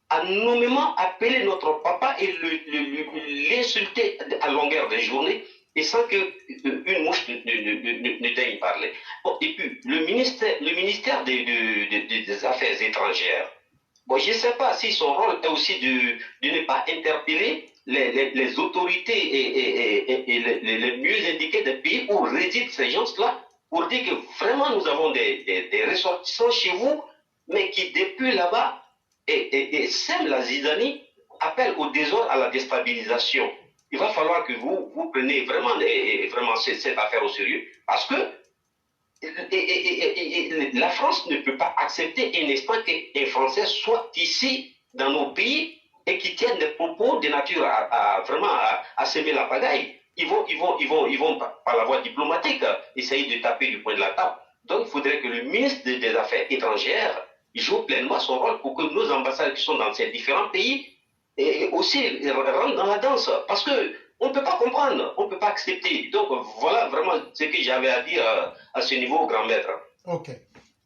a nommément appelé notre papa et l'insulter à longueur de journée, et sans qu'une mouche ne daigne parler. Bon, et puis, le ministère des Affaires étrangères, bon, je ne sais pas si son rôle est aussi de ne pas interpeller les autorités et les mieux indiqués des pays où résident ces gens-là, pour dire que vraiment nous avons des ressortissants chez vous, mais qui depuis là-bas et sème la zizanie, appellent au désordre, à la déstabilisation. Il va falloir que vous preniez vraiment cette affaire au sérieux, parce que la France ne peut pas accepter un instant qu'un Français soit ici dans nos pays et qui tienne des propos de nature à semer la pagaille. Ils vont par la voie diplomatique essayer de taper du coin de la table. Donc il faudrait que le ministre des Affaires étrangères joue pleinement son rôle pour que nos ambassades qui sont dans ces différents pays et aussi rentrent dans la danse. Parce que on ne peut pas comprendre, on ne peut pas accepter. Donc voilà vraiment ce que j'avais à dire à ce niveau, grand maître. Ok.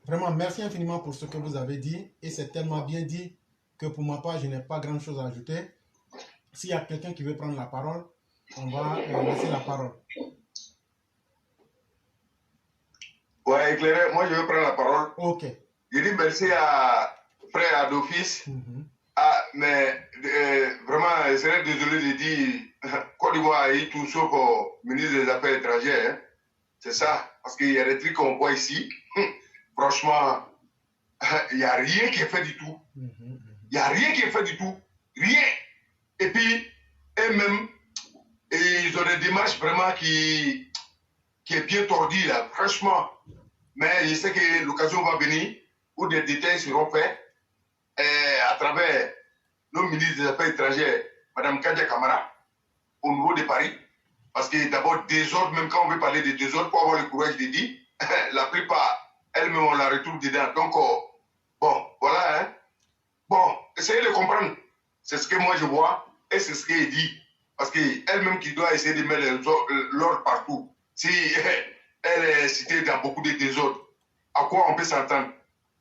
Vraiment, merci infiniment pour ce que vous avez dit. Et c'est tellement bien dit que pour ma part, je n'ai pas grand chose à ajouter. S'il y a quelqu'un qui veut prendre la parole, on va laisser la parole. Ouais, éclairé, moi je veux prendre la parole. Ok. Je dis merci à frère Adolphe. Mais vraiment, je serais désolé de dire Côte d'Ivoire a eu tout sauf ministre des Affaires étrangères. Hein. C'est ça. Parce qu'il y a des trucs qu'on voit ici. Franchement, il n'y a rien qui est fait du tout. Il n'y a rien qui est fait du tout. Rien. Et puis, eux-mêmes, ils ont des démarches vraiment qui est bien tordue, là. Franchement. Mais je sais que l'occasion va venir où des détails seront faits à travers nos ministres des Affaires étrangères, Mme Kadia Kamara, au niveau de Paris. Parce que d'abord, désordre, même quand on veut parler de désordre, pour avoir le courage de dire, la plupart, elles-mêmes, on la retrouve dedans. Donc, bon, voilà. Hein. Bon, essayez de comprendre. C'est ce que moi je vois et c'est ce qu'il dit. Parce qu'elle-même qui doit essayer de mettre l'ordre partout, si elle est citée dans beaucoup de désordres, à quoi on peut s'entendre?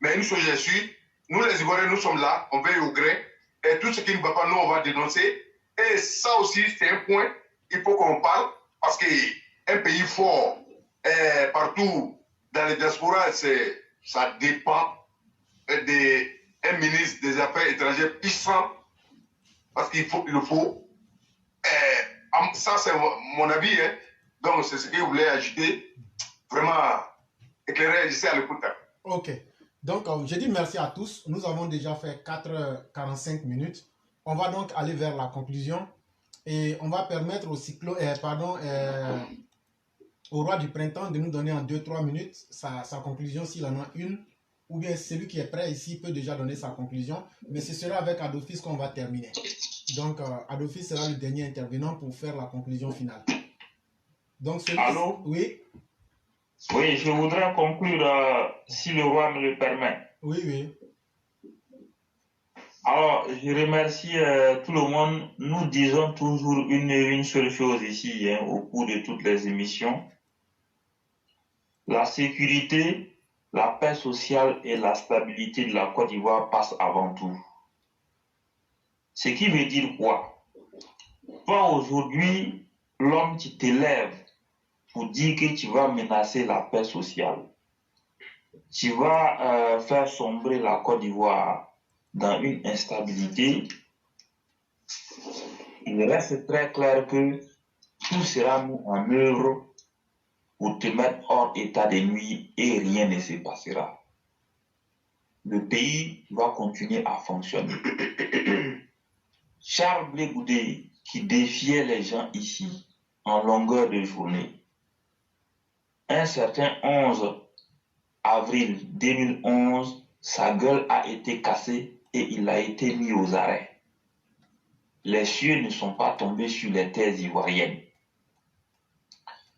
Mais une chose je suis, nous les Ivoiriens, nous sommes là, on veille au gré, et tout ce qui ne va pas, nous, on va dénoncer. Et ça aussi, c'est un point, il faut qu'on parle, parce qu'un pays fort, partout dans les diasporas, ça dépend d'un ministre des Affaires étrangères puissant, parce qu'il faut, il le faut. Ça, c'est mon avis, hein. Donc c'est ce que je voulais ajouter. Vraiment éclairé, je sais à l'écoute. Ok. Donc, je dis merci à tous. Nous avons déjà fait 4h45 minutes. On va donc aller vers la conclusion. Et on va permettre au roi du printemps de nous donner en 2-3 minutes sa conclusion s'il en a une. Ou bien celui qui est prêt ici peut déjà donner sa conclusion. Mais ce sera avec Adolphus qu'on va terminer. Donc, Adolphus sera le dernier intervenant pour faire la conclusion finale. Donc, Allô? Oui. Oui, je voudrais conclure si le roi me le permet. Oui, oui. Alors, je remercie tout le monde. Nous disons toujours une seule chose ici, hein, au cours de toutes les émissions. La sécurité, la paix sociale et la stabilité de la Côte d'Ivoire passent avant tout. Ce qui veut dire quoi? Toi, aujourd'hui, l'homme qui t'élève pour dire que tu vas menacer la paix sociale, tu vas faire sombrer la Côte d'Ivoire dans une instabilité, il reste très clair que tout sera mis en œuvre pour te mettre hors état de nuit et rien ne se passera. Le pays va continuer à fonctionner. Charles Blé Goudé, qui défiait les gens ici en longueur de journée, un certain 11 avril 2011, sa gueule a été cassée et il a été mis aux arrêts. Les cieux ne sont pas tombés sur les terres ivoiriennes.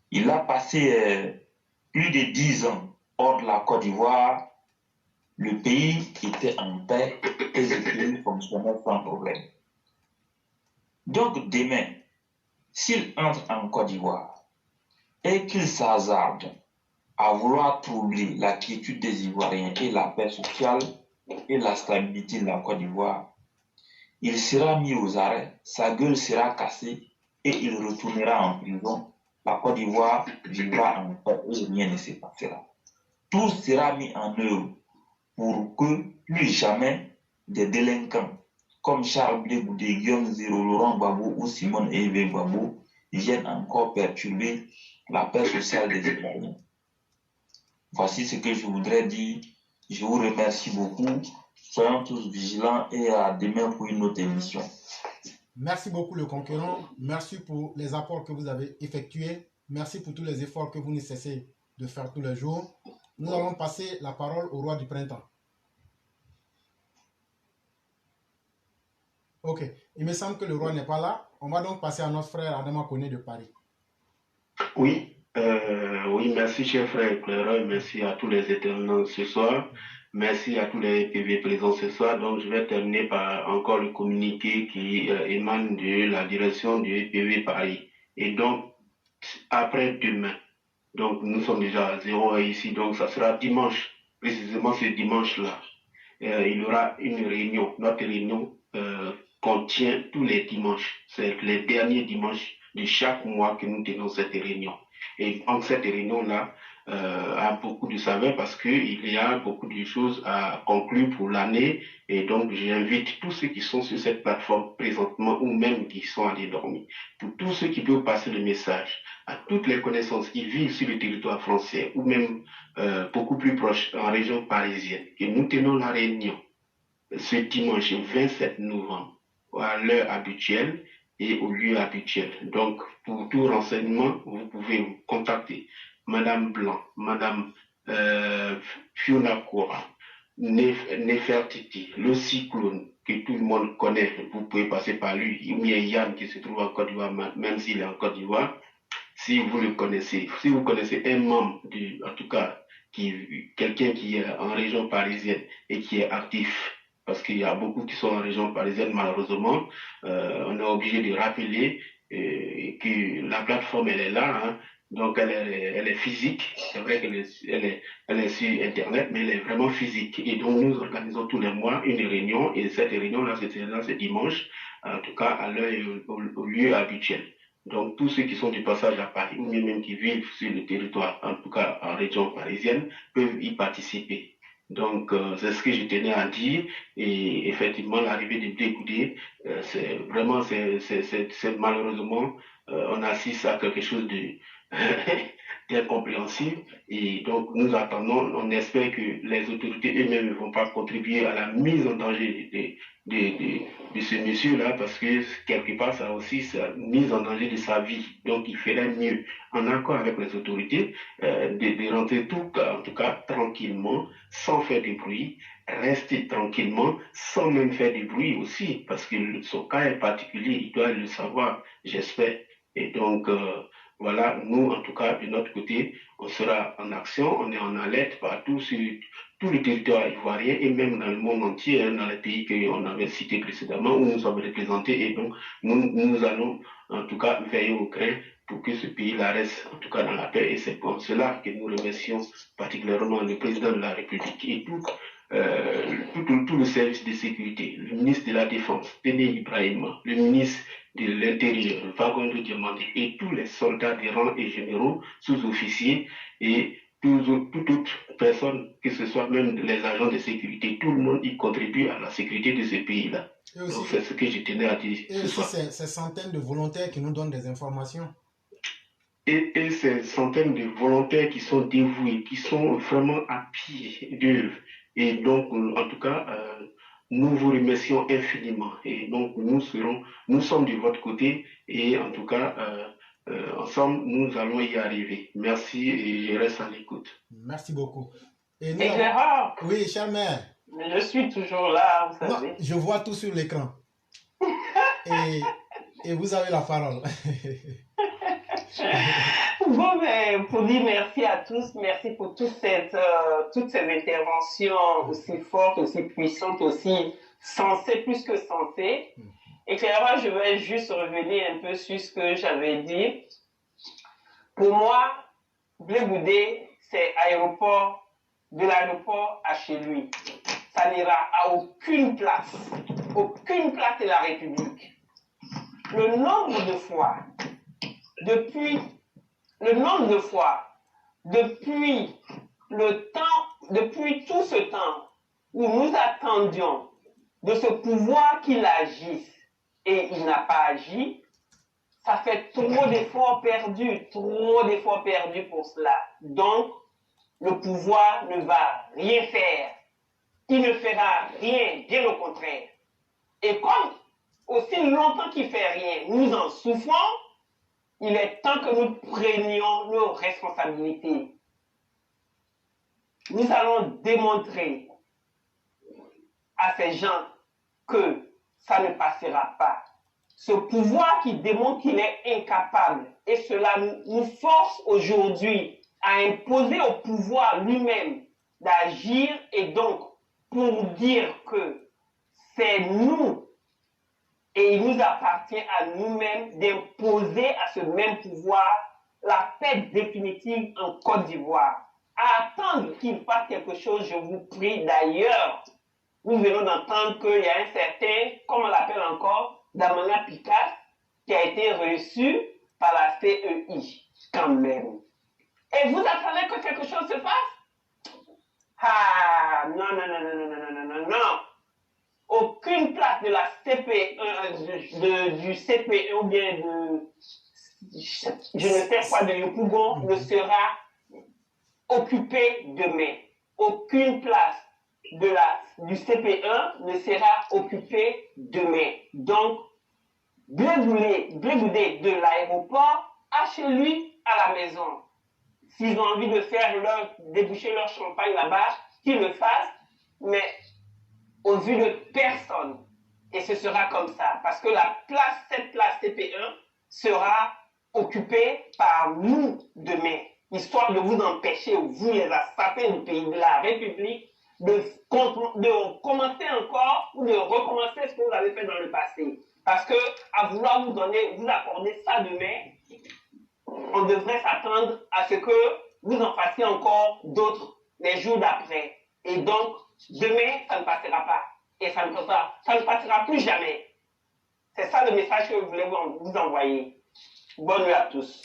Il a passé plus de 10 ans hors de la Côte d'Ivoire. Le pays était en paix et le pays fonctionnait sans problème. Donc demain, s'il entre en Côte d'Ivoire et qu'il s'hasarde à vouloir troubler la quiétude des Ivoiriens et la paix sociale et la stabilité de la Côte d'Ivoire, il sera mis aux arrêts, sa gueule sera cassée et il retournera en prison. La Côte d'Ivoire vivra en paix et rien ne se passera. Tout sera mis en œuvre pour que plus jamais des délinquants comme Charles Blé Goudé, Guillaume Zéro, Laurent Gbagbo ou Simone Eve Gbagbo viennent encore perturber la paix sociale des Ivoiriens. Voici ce que je voudrais dire. Je vous remercie beaucoup. Soyons tous vigilants et à demain pour une autre émission. Merci beaucoup le concurrent. Merci pour les apports que vous avez effectués. Merci pour tous les efforts que vous ne cessez de faire tous les jours. Nous allons passer la parole au roi du printemps. Ok, il me semble que le roi n'est pas là. On va donc passer à notre frère Adama Koné de Paris. Oui, merci cher frère éclaireur, merci à tous les éternels ce soir, merci à tous les PV présents ce soir. Donc je vais terminer par encore le communiqué qui émane de la direction du PV Paris. Et donc, après-demain, donc nous sommes déjà à 0 ici, donc ça sera dimanche, précisément ce dimanche-là. Il y aura une réunion, notre réunion contient tous les dimanches, c'est les derniers dimanches de chaque mois que nous tenons cette réunion. Et donc cette réunion-là a beaucoup de saveur parce qu'il y a beaucoup de choses à conclure pour l'année. Et donc j'invite tous ceux qui sont sur cette plateforme présentement ou même qui sont allés dormir, pour tous ceux qui peuvent passer le message à toutes les connaissances qui vivent sur le territoire français ou même beaucoup plus proche en région parisienne. Et nous tenons la réunion ce dimanche 27 novembre à l'heure habituelle et au lieu habituel. Donc, pour tout renseignement, vous pouvez vous contacter Madame Blanc, Madame Fiona Koura, Nefertiti, le cyclone que tout le monde connaît, vous pouvez passer par lui, ou bien Yann qui se trouve en Côte d'Ivoire, même s'il est en Côte d'Ivoire, si vous le connaissez, si vous connaissez un membre, en tout cas, quelqu'un qui est en région parisienne et qui est actif, parce qu'il y a beaucoup qui sont en région parisienne, malheureusement, on est obligé de rappeler et que la plateforme, elle est là, hein. Donc elle est physique. C'est vrai qu'elle est sur Internet, mais elle est vraiment physique. Et donc nous organisons tous les mois une réunion, et cette réunion-là, c'est dimanche, en tout cas à l'heure et au lieu habituel. Donc tous ceux qui sont du passage à Paris, ou même qui vivent sur le territoire, en tout cas en région parisienne, peuvent y participer. Donc, c'est ce que je tenais à dire. Et effectivement, l'arrivée de Blé Goudé, c'est vraiment, c'est malheureusement, on assiste à quelque chose de d'incompréhensible. Et donc, nous attendons, on espère que les autorités eux-mêmes ne vont pas contribuer à la mise en danger de ce monsieur-là, parce que quelque part, ça aussi, c'est la mise en danger de sa vie. Donc, il ferait mieux, en accord avec les autorités, de rentrer en tout cas, tranquillement, sans faire de bruit, rester tranquillement, sans même faire de bruit aussi, parce que son cas est particulier, il doit le savoir, j'espère. Et donc, voilà, nous, en tout cas, de notre côté, on sera en action, on est en alerte partout sur tout le territoire ivoirien et même dans le monde entier, hein, dans les pays qu'on avait cités précédemment, où nous sommes représentés. Et donc, nous allons, en tout cas, veiller au grain pour que ce pays-là reste, en tout cas, dans la paix. Et c'est pour cela que nous remercions particulièrement le président de la République et tout le service de sécurité, le ministre de la Défense, Téné Ibrahima, le ministre de l'Intérieur, Fagondo Diamandé, et tous les soldats des rangs et généraux, sous-officiers et toute autre personne, que ce soit même les agents de sécurité, tout le monde y contribue à la sécurité de ce pays-là. Donc c'est ce que je tenais à dire. Et aussi ces centaines de volontaires qui nous donnent des informations. Et ces centaines de volontaires qui sont dévoués, qui sont vraiment à pied d'œuvre. Et donc, en tout cas, nous vous remercions infiniment. Et donc, nous sommes de votre côté. Et en tout cas, ensemble, nous allons y arriver. Merci et je reste à l'écoute. Merci beaucoup. Et Gérard, oui, cher maire. Je suis toujours là, vous savez. Non, je vois tout sur l'écran. et vous avez la parole. Bon, mais pour dire merci à tous, merci pour toutes ces interventions aussi fortes, aussi puissantes, aussi sensées, plus que sensées. Et clairement, je vais juste revenir un peu sur ce que j'avais dit. Pour moi, Blé Goudé, c'est de l'aéroport à chez lui. Ça n'ira à aucune place de la République. Le nombre de fois, depuis tout ce temps où nous attendions de ce pouvoir qu'il agisse et il n'a pas agi, ça fait trop d'efforts perdus pour cela. Donc, le pouvoir ne va rien faire. Il ne fera rien, bien au contraire. Et comme aussi longtemps qu'il ne fait rien, nous en souffrons, il est temps que nous prenions nos responsabilités. Nous allons démontrer à ces gens que ça ne passera pas. Ce pouvoir qui démontre qu'il est incapable, et cela nous force aujourd'hui à imposer au pouvoir lui-même d'agir, et donc pour dire que c'est nous, et il nous appartient à nous-mêmes d'imposer à ce même pouvoir la paix définitive en Côte d'Ivoire. À attendre qu'il fasse quelque chose, je vous prie d'ailleurs. Nous venons d'entendre qu'il y a un certain, comment on l'appelle encore, Damana Picasse, qui a été reçu par la CEI, quand même. Et vous attendez que quelque chose se fasse? Ah, non. Aucune place de la CPE, du CPE ou bien je ne sais quoi, de Yopougon ne sera occupée demain. Aucune place du CPE ne sera occupée demain. Donc, Blé Goudé de l'aéroport a chez lui à la maison. S'ils ont envie de déboucher leur champagne là-bas, qu'ils le fassent, mais au vu de personne. Et ce sera comme ça. Parce que cette place CP1 sera occupée par nous demain. Histoire de vous empêcher, vous les assapés du pays de la République, de commencer encore ou de recommencer ce que vous avez fait dans le passé. Parce que à vouloir vous accorder ça demain, on devrait s'attendre à ce que vous en fassiez encore d'autres les jours d'après. Et donc, demain, ça ne passera pas. Et ça ne passera plus jamais. C'est ça le message que je voulais vous envoyer. Bonne nuit à tous.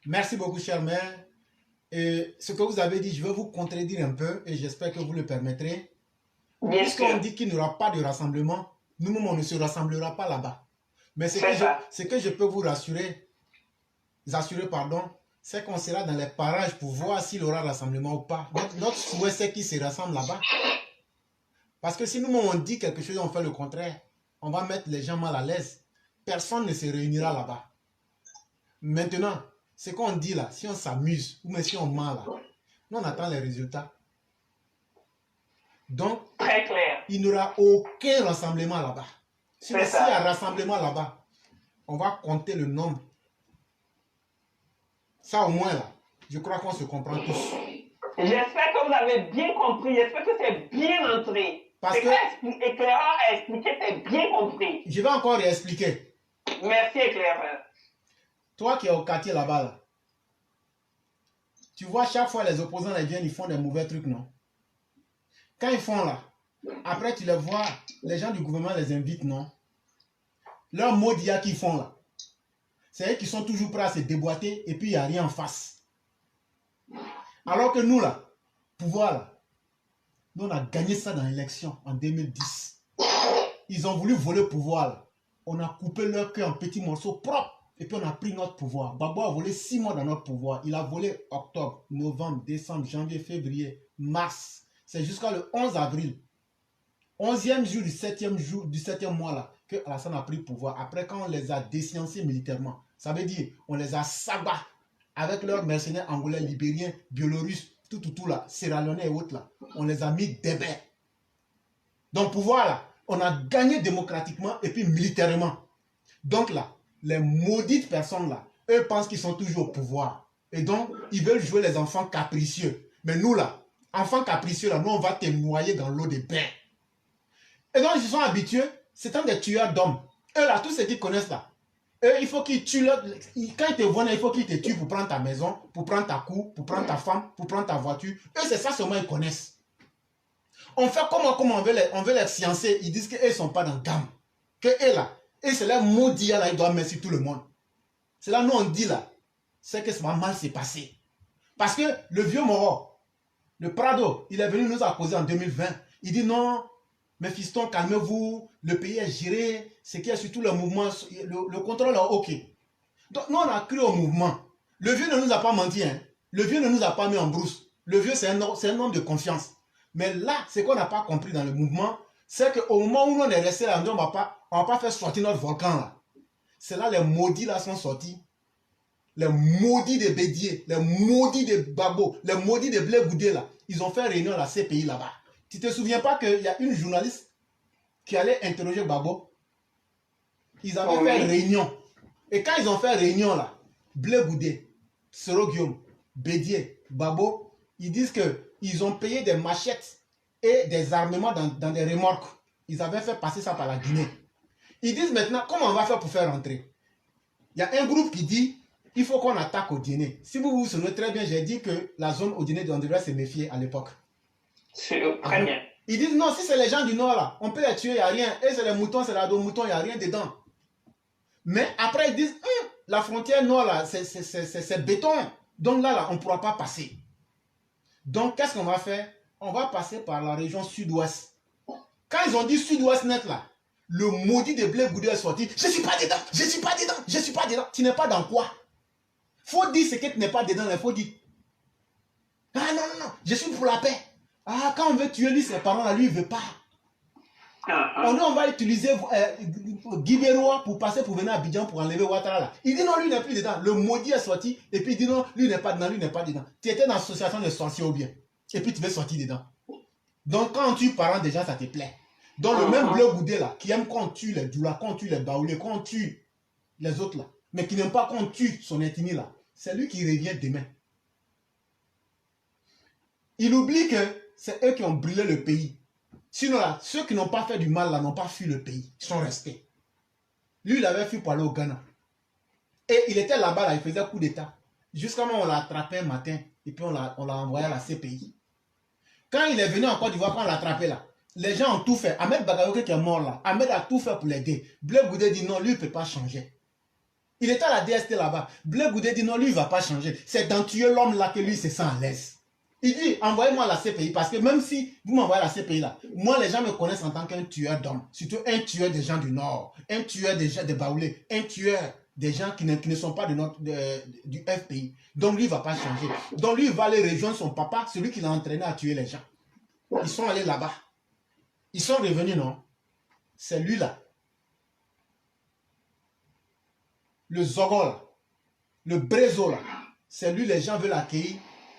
Merci beaucoup, cher maire. Et ce que vous avez dit, je vais vous contredire un peu et j'espère que vous le permettrez. Puisqu'on dit qu'il n'y aura pas de rassemblement, nous-mêmes, on ne se rassemblera pas là-bas. Mais ce que je peux vous assurer, c'est qu'on sera dans les parages pour voir s'il y aura rassemblement ou pas. Notre souhait, c'est qu'ils se rassemblent là-bas. Parce que si nous, on dit quelque chose et on fait le contraire, on va mettre les gens mal à l'aise. Personne ne se réunira là-bas. Maintenant, ce qu'on dit là, si on s'amuse ou même si on ment là, nous, on attend les résultats. Donc, très clair. Il n'y aura aucun rassemblement là-bas. S'il y a un rassemblement là-bas, on va compter le nombre. Ça au moins là, je crois qu'on se comprend tous. J'espère que vous avez bien compris. J'espère que c'est bien entré. Parce que Éclaireur a expliqué, c'est bien compris. Je vais encore réexpliquer. Merci, Éclaireur. Toi qui es au quartier là-bas, là, tu vois chaque fois les opposants les viennent, ils font des mauvais trucs, non? Quand ils font là, après tu les vois, les gens du gouvernement les invitent, non? Leur mot d'IA qu'ils font là, c'est eux qui sont toujours prêts à se déboîter et puis il n'y a rien en face. Alors que nous là, pouvoir là, nous on a gagné ça dans l'élection en 2010. Ils ont voulu voler le pouvoir là. On a coupé leur cœur en petits morceaux propres et puis on a pris notre pouvoir. Gbagbo a volé 6 mois dans notre pouvoir. Il a volé octobre, novembre, décembre, janvier, février, mars. C'est jusqu'à le 11 avril. 11e jour du 7e mois là, que Alassane a pris le pouvoir. Après, quand on les a déciencés militairement, ça veut dire on les a sabat avec leurs mercenaires angolais, libériens, biélorusses, tout là, sierra-léonais et autres là. On les a mis débais. Donc pouvoir là, on a gagné démocratiquement et puis militairement. Donc là, les maudites personnes là, eux pensent qu'ils sont toujours au pouvoir. Et donc, ils veulent jouer les enfants capricieux. Mais nous là, enfants capricieux là, nous on va te noyer dans l'eau des bains. Et donc, ils sont habitués, c'est un des tueurs d'hommes. Eux là, tous ceux qui connaissent là, eux, il faut qu'ils tuent leur... Quand ils te voient, il faut qu'ils te tuent pour prendre ta maison, pour prendre ta cour, pour prendre ta femme, pour prendre ta voiture. Eux, c'est ça seulement ils connaissent. On fait comment on veut les sciencer. Ils disent qu'eux ne sont pas dans le gamme. Que eux là, et c'est là maudit là, ils doivent mettre sur tout le monde. C'est là nous on dit là, c'est que ça va mal se passer. Parce que le vieux Moro, le Prado, il est venu nous accuser en 2020. Il dit non, mes fistons, calmez-vous, le pays est géré, c'est qu'il y a surtout le mouvement, le contrôle est ok. Donc nous on a cru au mouvement. Le vieux ne nous a pas menti, hein. Le vieux ne nous a pas mis en brousse. Le vieux c'est un homme de confiance. Mais là, ce qu'on n'a pas compris dans le mouvement, c'est qu'au moment où on est resté là, on ne va pas faire sortir notre volcan là. C'est là les maudits là sont sortis. Les maudits de Bédier, les maudits de Babo, les maudits de Blé Goudé là. Ils ont fait réunion à la CPI là-bas. Tu ne te souviens pas qu'il y a une journaliste qui allait interroger Babo? Ils avaient fait réunion. Et quand ils ont fait réunion là, Blé Goudé, Soro Guillaume, Bédier, Babo, ils disent qu'ils ont payé des machettes et des armements dans des remorques. Ils avaient fait passer ça par la Guinée. Ils disent maintenant, comment on va faire pour faire rentrer? Il y a un groupe qui dit, il faut qu'on attaque au Guinée. Si vous vous souvenez très bien, j'ai dit que la zone au Guinée, on devrait se méfier à l'époque. Très bien. Ils disent, non, si c'est les gens du Nord là, on peut les tuer, il n'y a rien. Et c'est les moutons, c'est la dos mouton, il n'y a rien dedans. Mais après, ils disent, la frontière Nord là, c'est béton. Donc là, on ne pourra pas passer. Donc, qu'est-ce qu'on va faire? On va passer par la région sud-ouest. Quand ils ont dit sud-ouest net là, le maudit de Blé Goudé est sorti. Je ne suis pas dedans, je ne suis pas dedans, je ne suis pas dedans. Tu n'es pas dans quoi? Faut dire ce que tu n'es pas dedans, il faut dire. Ah non, je suis pour la paix. Ah, quand on veut tuer lui, ses parents là, lui, il ne veut pas. On va utiliser Guibérois pour passer pour venir à Abidjan pour enlever Ouattara là. Il dit non, lui n'est plus dedans. Le maudit est sorti et puis il dit non, lui n'est pas dedans, lui n'est pas dedans. Tu étais dans l'association de sorciers ou bien. Et puis tu veux sortir dedans. Donc quand tu parents déjà, ça te plaît. Donc le même Blé Goudé là, qui aime qu'on tue les Doula, qu'on tue les Baoulés, qu'on tue les autres là, mais qui n'aime pas qu'on tue son ethnie là, c'est lui qui revient demain. Il oublie que c'est eux qui ont brûlé le pays. Sinon là, ceux qui n'ont pas fait du mal là, n'ont pas fui le pays. Ils sont restés. Lui, il avait fui pour aller au Ghana. Et il était là-bas, là, il faisait coup d'état. Jusqu'à moment où on l'a attrapé un matin, et puis on l'a envoyé à la CPI. Quand il est venu en Côte d'Ivoire, quand on l'a attrapé là, les gens ont tout fait. Ahmed Bagayoke qui est mort là, Ahmed a tout fait pour l'aider. Blé Goudé dit non, lui, il ne peut pas changer. Il était à la DST là-bas. Blé Goudé dit non, lui, il ne va pas changer. C'est d'en tuer l'homme là que lui se sent à l'aise. Il dit, envoyez-moi à la CPI, parce que même si vous m'envoyez à la CPI là, moi les gens me connaissent en tant qu'un tueur d'hommes, surtout un tueur des gens du Nord, un tueur des gens des Baoulés, un tueur des gens qui ne sont pas du FPI. Donc lui, il ne va pas changer. Donc lui, il va aller rejoindre son papa, celui qui l'a entraîné à tuer les gens. Ils sont allés là-bas. Ils sont revenus, non? C'est lui là. Le Zogo là, le Brezo là, c'est lui, les gens veulent l'accueillir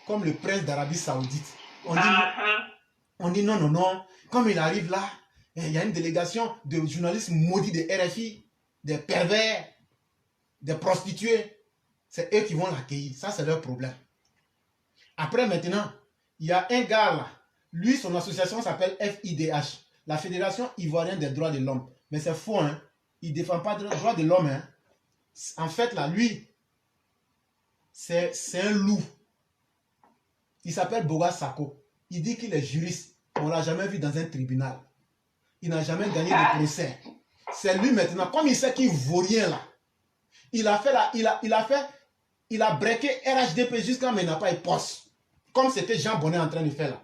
comme le prince d'Arabie Saoudite. On dit non, non, non. Comme il arrive là, il y a une délégation de journalistes maudits de RFI, des pervers, des prostituées. C'est eux qui vont l'accueillir. Ça, c'est leur problème. Après, maintenant, il y a un gars là. Lui, son association s'appelle FIDH, la Fédération Ivoirienne des Droits de l'Homme. Mais c'est faux, hein. Il ne défend pas les droits de l'homme, hein. En fait, là, lui, c'est un loup. Il s'appelle Boga Sako. Il dit qu'il est juriste. On ne l'a jamais vu dans un tribunal. Il n'a jamais gagné de procès. C'est lui maintenant. Comme il sait qu'il ne vaut rien là. Il a breaké RHDP jusqu'à maintenant, il n'a pas eu poste. Comme c'était Jean Bonnet en train de faire là.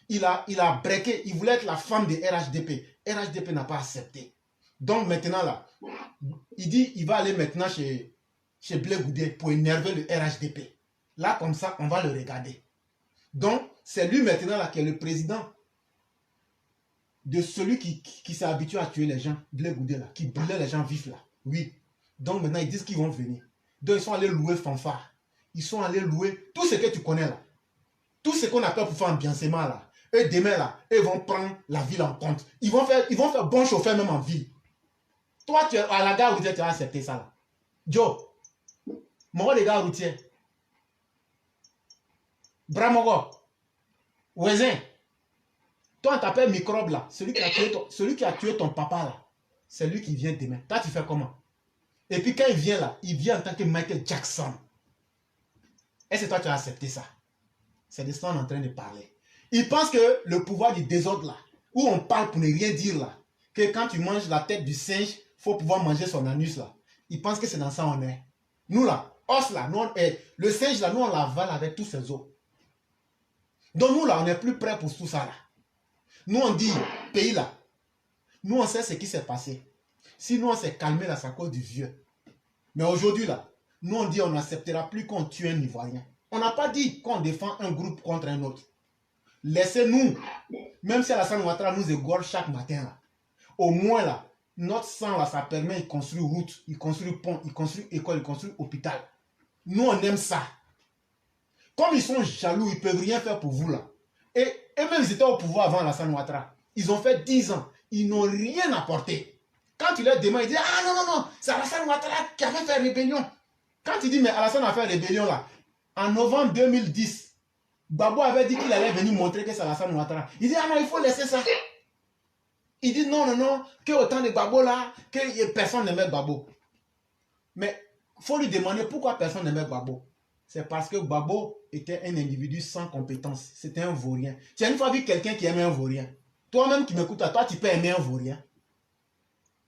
Il a breaké. Il voulait être la femme de RHDP. RHDP n'a pas accepté. Donc maintenant là, il dit il va aller maintenant chez Blé Goudé pour énerver le RHDP. Là comme ça, on va le regarder. Donc, c'est lui maintenant là qui est le président de celui qui s'est habitué à tuer les gens, Blé Goudé là, qui brûlait les gens vifs là. Oui. Donc maintenant, ils disent qu'ils vont venir. Donc, ils sont allés louer fanfare. Ils sont allés louer tout ce que tu connais là. Tout ce qu'on appelle pour faire ambiancement là. Eux, demain là, ils vont prendre la ville en compte. Ils vont faire bon chauffeur même en ville. Toi, tu es à la gare routière, tu as accepté ça là. Joe, mon des gars routiers. Bramogo, Ouezin, toi on t'appelle microbe là, celui qui a tué ton papa là, c'est lui qui vient demain. Toi tu fais comment? Et puis quand il vient là, il vient en tant que Michael Jackson. Est-ce que toi tu as accepté ça? C'est de ça qu'on est en train de parler. Il pense que le pouvoir du désordre là, où on parle pour ne rien dire là, que quand tu manges la tête du singe, il faut pouvoir manger son anus là. Il pense que c'est dans ça on est. Nous là, os là, nous, le singe là, nous on l'avale avec tous ses os. Donc nous là, on n'est plus prêts pour tout ça là. Nous on dit, pays là, nous on sait ce qui s'est passé. Si nous on s'est calmé là, c'est à cause du vieux. Mais aujourd'hui là, nous on dit on n'acceptera plus qu'on tue un Ivoirien. On n'a pas dit qu'on défend un groupe contre un autre. Laissez-nous, même si Alassane Ouattara nous égorge chaque matin là, au moins là, notre sang là, ça permet de construire route, il construit pont, il construit école, il construit hôpital. Nous on aime ça. Comme ils sont jaloux, ils ne peuvent rien faire pour vous là. Et même ils étaient au pouvoir avant Alassane Ouattara. Ils ont fait 10 ans. Ils n'ont rien apporté. Quand tu leur demandes, ils disent ah non, non, non, c'est Alassane Ouattara qui avait fait rébellion. Quand tu dis mais Alassane a fait rébellion là, en novembre 2010, Gbagbo avait dit qu'il allait venir montrer que c'est Alassane Ouattara. Il dit ah non, il faut laisser ça. Il dit non, non, non, que autant de Gbagbo là, que personne n'aimait Gbagbo. Mais il faut lui demander pourquoi personne n'aimait Gbagbo. C'est parce que Gbagbo était un individu sans compétence. C'était un vaurien. Tu as une fois vu quelqu'un qui aimait un vaurien. Toi-même qui m'écoutes, toi tu peux aimer un vaurien.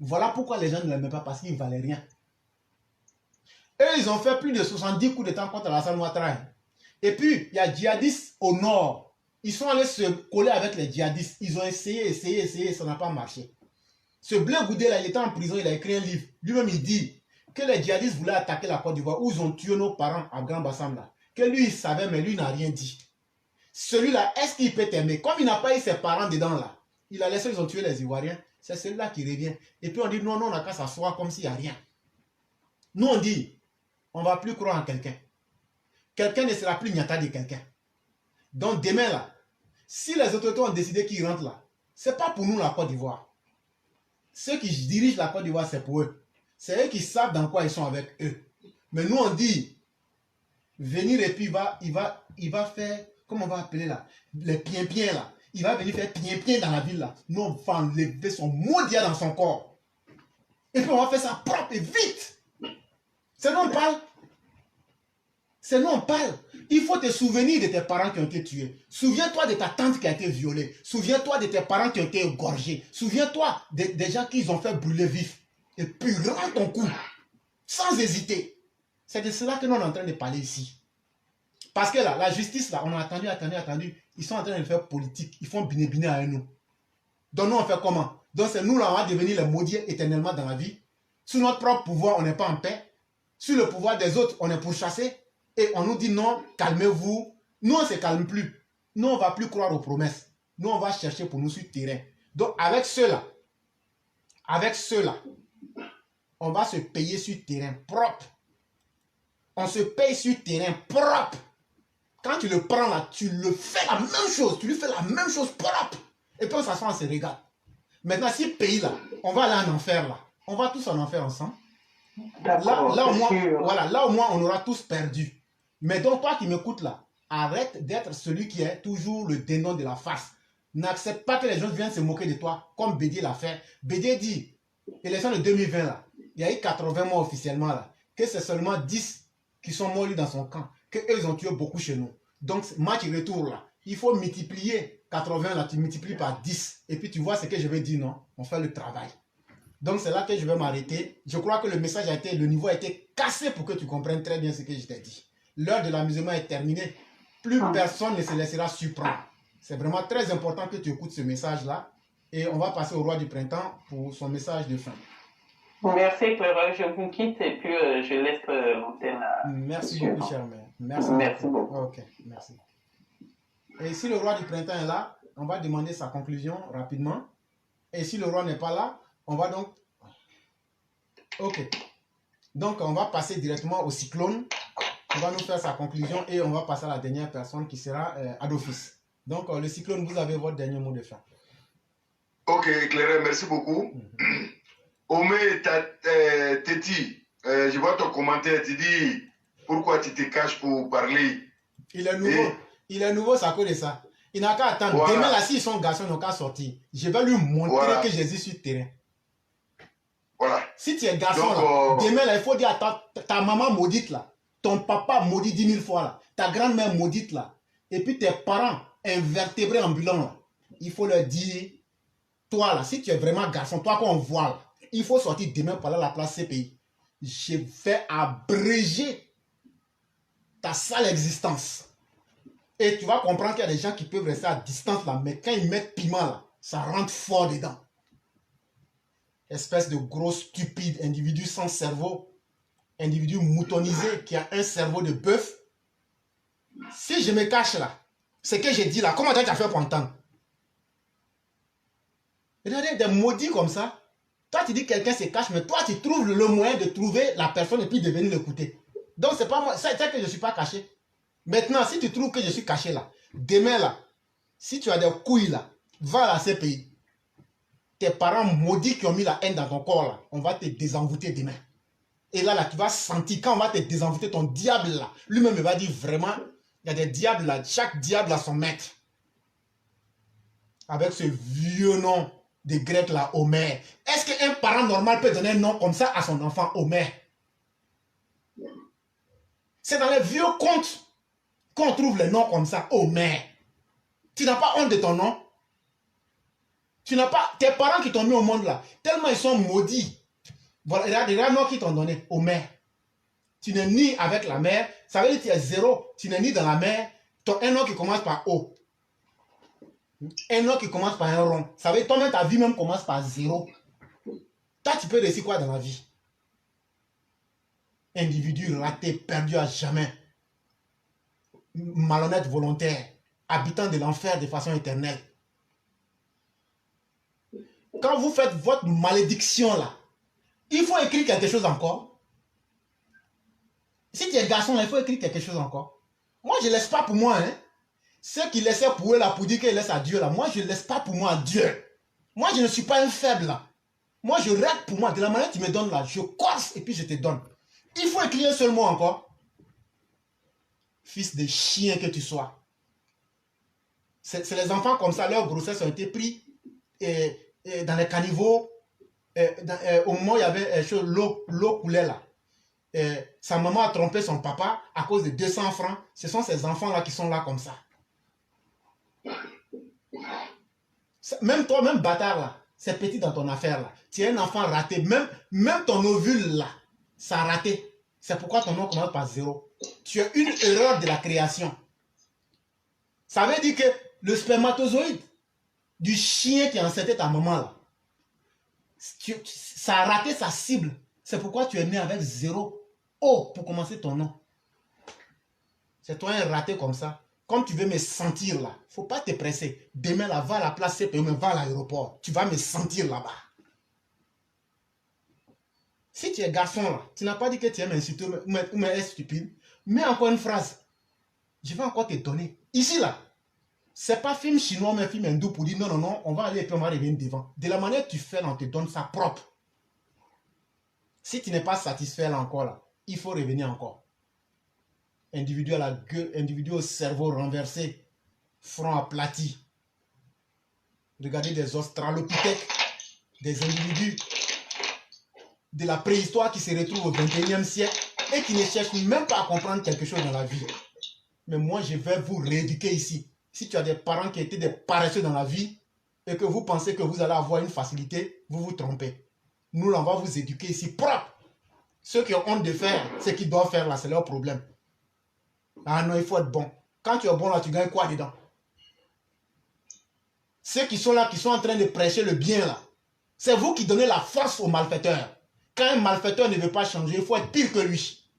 Voilà pourquoi les gens ne l'aimaient pas, parce qu'il ne valait rien. Eux, ils ont fait plus de 70 coups de temps contre Alassane Ouattara. Et puis, il y a djihadistes au nord. Ils sont allés se coller avec les djihadistes. Ils ont essayé, ça n'a pas marché. Ce Blé Goudé là, il était en prison, il a écrit un livre. Lui-même, il dit que les djihadistes voulaient attaquer la Côte d'Ivoire, où ils ont tué nos parents à Grand Bassam là. Que lui, il savait, mais lui, il n'a rien dit. Celui-là, est-ce qu'il peut t'aimer? Comme il n'a pas eu ses parents dedans là, il a laissé, ils ont tué les Ivoiriens. C'est celui-là qui revient. Et puis on dit, non, non, on n'a qu'à s'asseoir comme s'il n'y a rien. Nous, on dit, on ne va plus croire en quelqu'un. Quelqu'un ne sera plus nyata de quelqu'un. Donc demain là, si les autorités ont décidé qu'ils rentrent là, ce n'est pas pour nous la Côte d'Ivoire. Ceux qui dirigent la Côte d'Ivoire, c'est pour eux. C'est eux qui savent dans quoi ils sont avec eux. Mais nous, on dit, venir et puis il va faire, comment on va appeler là, les piens là. Il va venir faire piens dans la ville là. Nous, on va enlever son maudit dans son corps. Et puis on va faire ça propre et vite. C'est nous on parle. C'est nous on parle. Il faut te souvenir de tes parents qui ont été tués. Souviens-toi de ta tante qui a été violée. Souviens-toi de tes parents qui ont été égorgés. Souviens-toi des gens qui ont fait brûler vifs. Et puis rends ton coup. Sans hésiter. C'est de cela que nous sommes en train de parler ici. Parce que là, la justice, là, on a attendu. Ils sont en train de faire politique. Ils font biné à nous. Donc nous, on fait comment? Donc c'est nous, là, on va devenir les maudits éternellement dans la vie. Sous notre propre pouvoir, on n'est pas en paix. Sur le pouvoir des autres, on est pourchassé. Et on nous dit non, calmez-vous. Nous, on ne se calme plus. Nous, on ne va plus croire aux promesses. Nous, on va chercher pour nous sur le terrain. Donc avec ceux-là, on va se payer sur le terrain propre. On se paye sur le terrain propre. Quand tu le prends là, tu le fais la même chose. Tu lui fais la même chose propre. Et puis on s'assoit, on se regarde. Maintenant, si pays là, on va aller en enfer là. On va tous en enfer ensemble. Là au moins, on aura tous perdu. Mais donc, toi qui m'écoutes là, arrête d'être celui qui est toujours le dénon de la face. N'accepte pas que les gens viennent se moquer de toi, comme Bédier l'a fait. Bédier dit, élection de 2020 là, il y a eu 80 morts officiellement là, que c'est seulement 10 qui sont morts dans son camp, qu'eux ils ont tué beaucoup chez nous. Donc, match retour là, il faut multiplier 80 là, tu multiplies par 10. Et puis tu vois ce que je vais dire, non? On fait le travail. Donc c'est là que je vais m'arrêter. Je crois que le message a été, le niveau a été cassé pour que tu comprennes très bien ce que je t'ai dit. L'heure de l'amusement est terminée. Plus personne ne se laissera surprendre. C'est vraiment très important que tu écoutes ce message-là. Et on va passer au roi du printemps pour son message de fin. Merci Clara, je vous quitte et puis je laisse l'antenne à... Merci beaucoup, cher mère. Merci beaucoup. Ok, merci. Et si le roi du printemps est là, on va demander sa conclusion rapidement. Et si le roi n'est pas là, on va donc... Ok. Donc, on va passer directement au cyclone. On va nous faire sa conclusion et on va passer à la dernière personne qui sera Adolphus. Donc, le cyclone, vous avez votre dernier mot de fin. Ok, Claire, merci beaucoup. Omé Teti, je vois ton commentaire. Tu dis pourquoi tu te caches pour parler. Il est nouveau. Il est nouveau, ça connaît ça. Il n'a qu'à attendre. Voilà. Demain, là, s'ils sont garçons, ils n'ont qu'à sortir. Je vais lui montrer que Jésus sur le terrain. Voilà. Si tu es garçon, là, demain, là, il faut dire à ta maman maudite, là, ton papa maudit 10 000 fois, là, ta grand-mère maudite, là, et puis tes parents invertébrés ambulants, là, il faut leur dire, toi, là, si tu es vraiment garçon, toi qu'on voit, là, il faut sortir demain pour aller à la place CPI. Je vais abréger ta sale existence. Et tu vas comprendre qu'il y a des gens qui peuvent rester à distance, là, mais quand ils mettent piment, là, ça rentre fort dedans. Espèce de gros stupide, individu sans cerveau, individu moutonisé qui a un cerveau de bœuf. Si je me cache là, ce que j'ai dit là, comment tu as fait pour entendre? Regardez, des maudits comme ça. Toi, tu dis que quelqu'un se cache, mais toi, tu trouves le moyen de trouver la personne et puis de venir l'écouter. Donc, c'est pas moi, c'est que je ne suis pas caché. Maintenant, si tu trouves que je suis caché là, demain là, si tu as des couilles là, va à la CPI. Tes parents maudits qui ont mis la haine dans ton corps là, on va te désenvoûter demain. Et là, tu vas sentir, quand on va te désenvoûter, ton diable là, lui-même il va dire vraiment, il y a des diables là, chaque diable a son maître. Avec ce vieux nom de grec là, Homère. Est-ce qu'un parent normal peut donner un nom comme ça à son enfant, Homère? C'est dans les vieux contes qu'on trouve les noms comme ça, Homère. Tu n'as pas honte de ton nom? Tu n'as pas... Tes parents qui t'ont mis au monde là, tellement ils sont maudits. Voilà, il y a des noms qui t'ont donné, Homère. Tu n'es ni avec la mère, ça veut dire que tu es zéro. Tu n'es ni dans la mer. Un nom qui commence par O. Un nom qui commence par un rond. Ça veut dire que toi-même, ta vie même commence par zéro. Toi, tu peux réussir quoi dans la vie? Individu raté, perdu à jamais. Malhonnête volontaire. Habitant de l'enfer de façon éternelle. Quand vous faites votre malédiction là, il faut écrire quelque chose encore. Si tu es garçon là, il faut écrire quelque chose encore. Moi, je ne laisse pas pour moi. Hein. Ceux qui laissaient pour eux là, pour dire qu'ils laissent à Dieu là, moi, je ne laisse pas pour moi à Dieu. Moi, je ne suis pas un faible là. Moi, je règle pour moi. De la manière que tu me donnes là, je corse et puis je te donne. Il faut écrire un seul mot encore. Fils de chien que tu sois. C'est les enfants comme ça, leurs grossesses ont été pris dans les caniveaux. au moment où il y avait l'eau coulait là, sa maman a trompé son papa à cause de 200 francs. Ce sont ces enfants-là qui sont là comme ça. Même toi, même bâtard là, c'est petit dans ton affaire là. Tu es un enfant raté. Même ton ovule là, ça a raté. C'est pourquoi ton nom commence par 0. Tu as une erreur de la création. Ça veut dire que le spermatozoïde du chien qui a enceinté ta maman là, ça a raté sa cible. C'est pourquoi tu es né avec 0 O pour commencer ton nom. C'est toi un raté comme ça. Comme tu veux me sentir là, il ne faut pas te presser. Demain là, va à la place CPE, va à l'aéroport. Tu vas me sentir là-bas. Si tu es garçon là, tu n'as pas dit que tu es insulté ou est stupide, mets encore une phrase. Je vais encore te donner. Ici là, c'est pas film chinois, mais film hindou pour dire non, non, non, on va aller et puis on va revenir devant. De la manière que tu fais là, on te donne ça propre. Si tu n'es pas satisfait là encore là, il faut revenir encore. Individu à la gueule, individu au cerveau renversé, front aplati. Regardez des australopithèques, des individus de la préhistoire qui se retrouvent au 21e siècle et qui ne cherchent même pas à comprendre quelque chose dans la vie. Mais moi, je vais vous rééduquer ici. Si tu as des parents qui étaient des paresseux dans la vie et que vous pensez que vous allez avoir une facilité, vous vous trompez. Nous, là, on va vous éduquer ici propre. Ceux qui ont honte de faire ce qu'ils doivent faire là, c'est leur problème. Ah non, il faut être bon. Quand tu es bon là, tu gagnes quoi dedans? Ceux qui sont là, qui sont en train de prêcher le bien là, c'est vous qui donnez la force aux malfaiteurs. Quand un malfaiteur ne veut pas changer, il faut être pire que lui.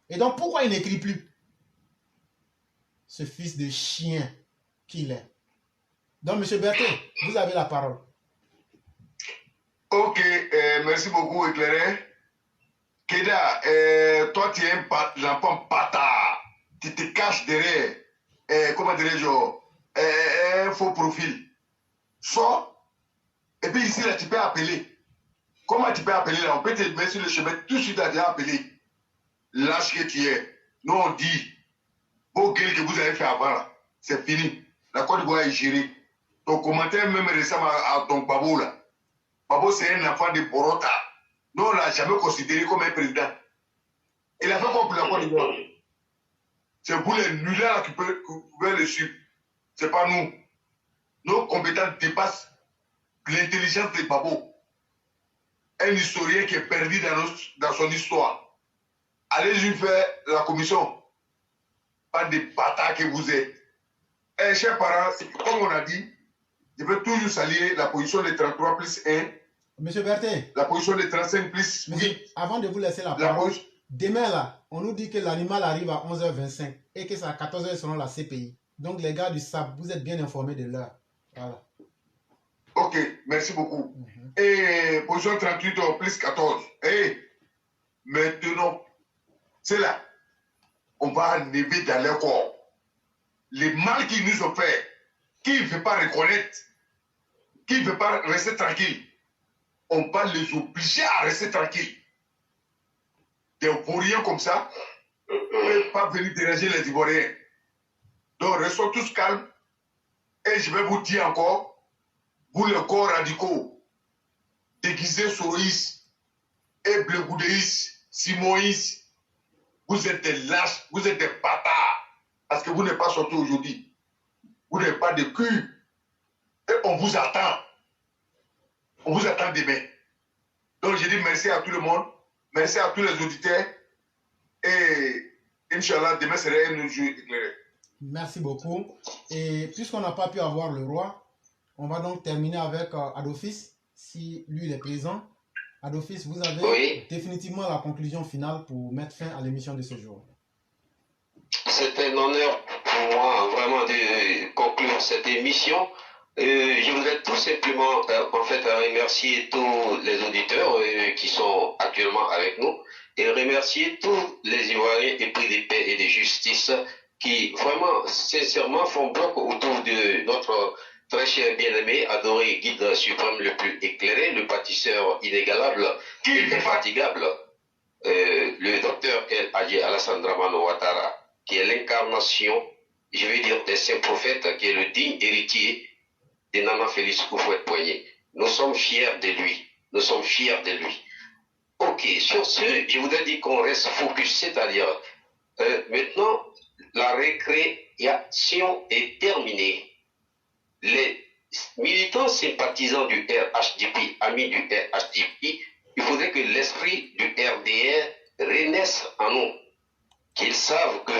Et donc, pourquoi il n'écrit plus? Ce fils de chien qu'il est. Donc, M. Berthet, vous avez la parole. Ok, merci beaucoup, éclairé. Keda, toi, tu es un enfant bâtard. Tu te caches derrière, comment dirais-je, un faux profil. Sors, et puis ici, là, tu peux appeler. Comment tu peux appeler là? On peut te mettre sur le chemin, tout de suite, tu as appelé. Lâche que tu es. Nous, on dit, beau gueule que vous avez fait avant, là, c'est fini. La Côte d'Ivoire est gérée. Ton commentaire même récemment à ton Babo, là. Babo, c'est un enfant de Borota. Nous, on ne l'a jamais considéré comme un président. Il a fait quoi pour la Côte d'Ivoire? C'est vous les nullards qui pouvez le suivre. Ce n'est pas nous. Nos compétences dépassent l'intelligence de Babo. Un historien qui est perdu dans son histoire. Allez-y faire la commission. Pas des bâtards que vous êtes. Eh, chers parents, comme on a dit, je veux toujours saluer la position de 33 plus 1. Monsieur Berthet. La position de 35 plus 8. Avant de vous laisser la parole, demain là, on nous dit que l'animal arrive à 11h25 et que c'est à 14h selon la CPI. Donc les gars du SAP, vous êtes bien informés de l'heure. Voilà. Ok, merci beaucoup. Et position 38 plus 14. Et maintenant, c'est là. On va enlever dans leur corps les mal qu'ils nous ont fait, qui ne veut pas reconnaître, qui ne veut pas rester tranquille. On va les obliger à rester tranquilles. Des vauriens comme ça ne peuvent pas venir déranger les Ivoiriens. Donc restons tous calmes. Et je vais vous dire encore, vous les corps radicaux, déguisés Soroïs, et Blegoudéis, Simoïs, vous êtes des lâches, vous êtes des bâtards. Parce que vous n'êtes pas sortis aujourd'hui. Vous n'avez pas de cul. Et on vous attend. On vous attend demain. Donc je dis merci à tout le monde. Merci à tous les auditeurs. Et Inch'Allah, demain sera un jour éclairé. Merci beaucoup. Et puisqu'on n'a pas pu avoir le roi, on va donc terminer avec Adofis, si lui il est présent. Adofis, vous avez définitivement la conclusion finale pour mettre fin à l'émission de ce jour. C'est un honneur pour moi vraiment de conclure cette émission. Je voudrais tout simplement en fait remercier tous les auditeurs qui sont actuellement avec nous et remercier tous les Ivoiriens épris de paix et de justice qui vraiment sincèrement font bloc autour de notre très cher bien-aimé, adoré guide suprême le plus éclairé, le bâtisseur inégalable et infatigable, le docteur El Hadji Alassane Dramane Ouattara, qui est l'incarnation, je vais dire, des saints prophètes, qui est le digne héritier de Nana Félix Houphouët-Boigny. Nous sommes fiers de lui. Nous sommes fiers de lui. Ok, sur ce, je voudrais dire qu'on reste focus, c'est-à-dire maintenant, la récréation est terminée. Les militants sympathisants du RHDP, amis du RHDP, il faudrait que l'esprit du RDR renaisse en nous. Qu'ils savent que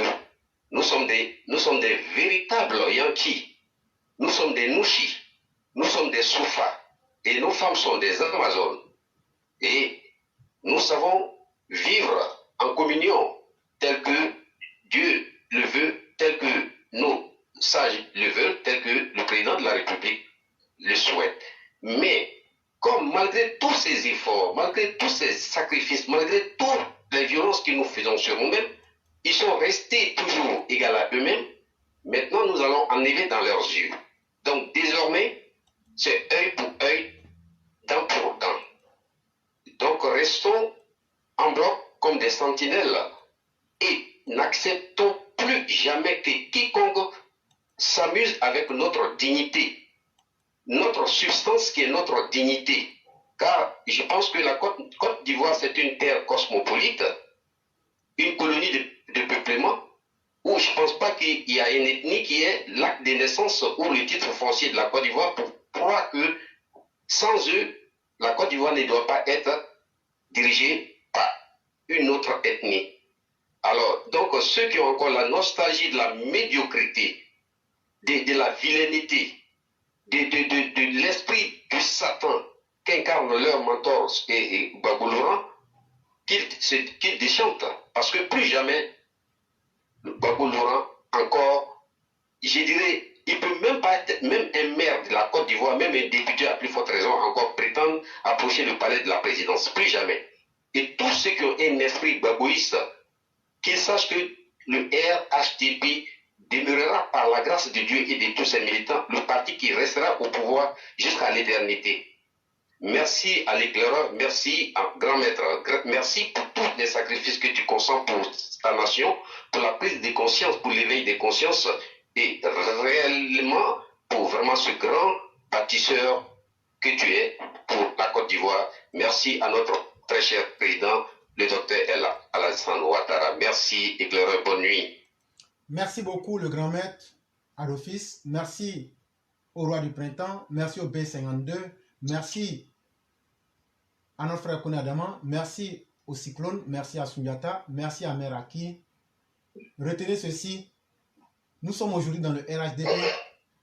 nous sommes des véritables Yankees. Nous sommes des Nushi. Nous sommes des Soufas. Et nos femmes sont des Amazones. Et nous savons vivre en communion tel que Dieu le veut, tel que nos sages le veulent, tel que le président de la République le souhaite. Mais comme malgré tous ces efforts, malgré tous ces sacrifices, malgré toutes les violences que nous faisons sur nous-mêmes, ils sont restés toujours égaux à eux-mêmes. Maintenant, nous allons enlever dans leurs yeux. Donc désormais, c'est œil pour œil, dent pour dent. Donc restons en bloc comme des sentinelles et n'acceptons plus jamais que quiconque s'amuse avec notre dignité, notre substance qui est notre dignité. Car je pense que la Côte d'Ivoire, c'est une terre cosmopolite, une colonie de peuplement, où je ne pense pas qu'il y a une ethnie qui est l'acte de naissance ou le titre foncier de la Côte d'Ivoire pour croire que sans eux, la Côte d'Ivoire ne doit pas être dirigée par une autre ethnie. Alors, donc, ceux qui ont encore la nostalgie de la médiocrité, de la vilainité, de l'esprit du Satan qu'incarne leur mentor et Gbagbo Laurent, qu'ils déchantent. Parce que plus jamais, Gbagbo Laurent, encore, je dirais, il ne peut même pas être, même un maire de la Côte d'Ivoire, même un député à plus forte raison, encore prétendre approcher le palais de la présidence. Plus jamais. Et tous ceux qui ont un esprit gbagboïste, qu'ils sachent que le RHDP demeurera par la grâce de Dieu et de tous ses militants le parti qui restera au pouvoir jusqu'à l'éternité. Merci à l'éclaireur, merci à grand maître, merci pour tous les sacrifices que tu consens pour ta nation, pour la prise de conscience, pour l'éveil des consciences et réellement pour vraiment ce grand bâtisseur que tu es pour la Côte d'Ivoire. Merci à notre très cher président, le docteur Alassane Ouattara. Merci, éclaireur, bonne nuit. Merci beaucoup, le grand maître Adofis. Merci au roi du printemps. Merci au B52. Merci à notre frère Kone Adama. Merci au Cyclone. Merci à Sundiata. Merci à Meraki. Retenez ceci. Nous sommes aujourd'hui dans le RHDP,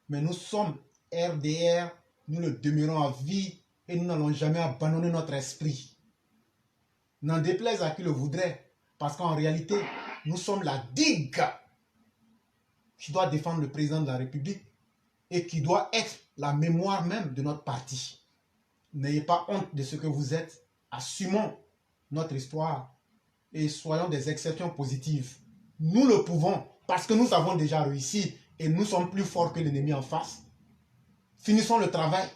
mais nous sommes RDR. Nous le demeurons à vie et nous n'allons jamais abandonner notre esprit. N'en déplaise à qui le voudrait, parce qu'en réalité, nous sommes la digue qui doit défendre le président de la République et qui doit être la mémoire même de notre parti. N'ayez pas honte de ce que vous êtes. Assumons notre histoire et soyons des exceptions positives. Nous le pouvons parce que nous avons déjà réussi et nous sommes plus forts que l'ennemi en face. Finissons le travail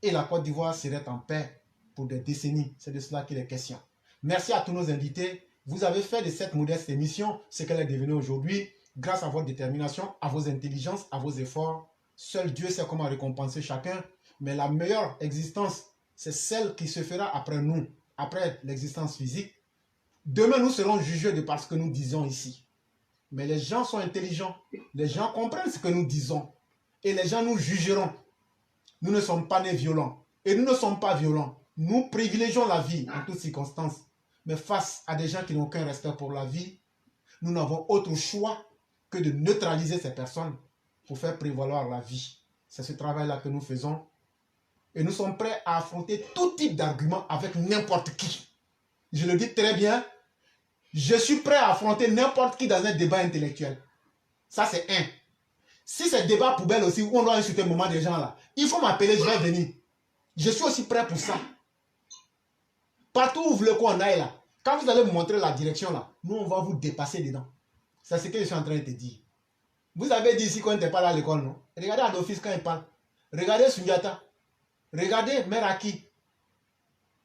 et la Côte d'Ivoire serait en paix pour des décennies. C'est de cela qu'il est question. Merci à tous nos invités. Vous avez fait de cette modeste émission ce qu'elle est devenue aujourd'hui grâce à votre détermination, à vos intelligences, à vos efforts. Seul Dieu sait comment récompenser chacun. Mais la meilleure existence, c'est celle qui se fera après nous, après l'existence physique. Demain, nous serons jugés de parce que nous disons ici. Mais les gens sont intelligents. Les gens comprennent ce que nous disons. Et les gens nous jugeront. Nous ne sommes pas nés violents. Et nous ne sommes pas violents. Nous privilégions la vie en toutes circonstances. Mais face à des gens qui n'ont aucun respect pour la vie, nous n'avons autre choix que de neutraliser ces personnes pour faire prévaloir la vie. C'est ce travail-là que nous faisons. Et nous sommes prêts à affronter tout type d'argument avec n'importe qui. Je le dis très bien. Je suis prêt à affronter n'importe qui dans un débat intellectuel. Ça, c'est un. Si c'est débat poubelle aussi, où on doit insulter un moment des gens là, il faut m'appeler, je vais venir. Je suis aussi prêt pour ça. Partout où vous voulez qu'on aille là, quand vous allez me montrer la direction là, nous on va vous dépasser dedans. C'est ce que je suis en train de te dire. Vous avez dit ici qu'on n'était pas là à l'école, non? Regardez Adofis quand il parle. Regardez Sundiata. Regardez Meraki.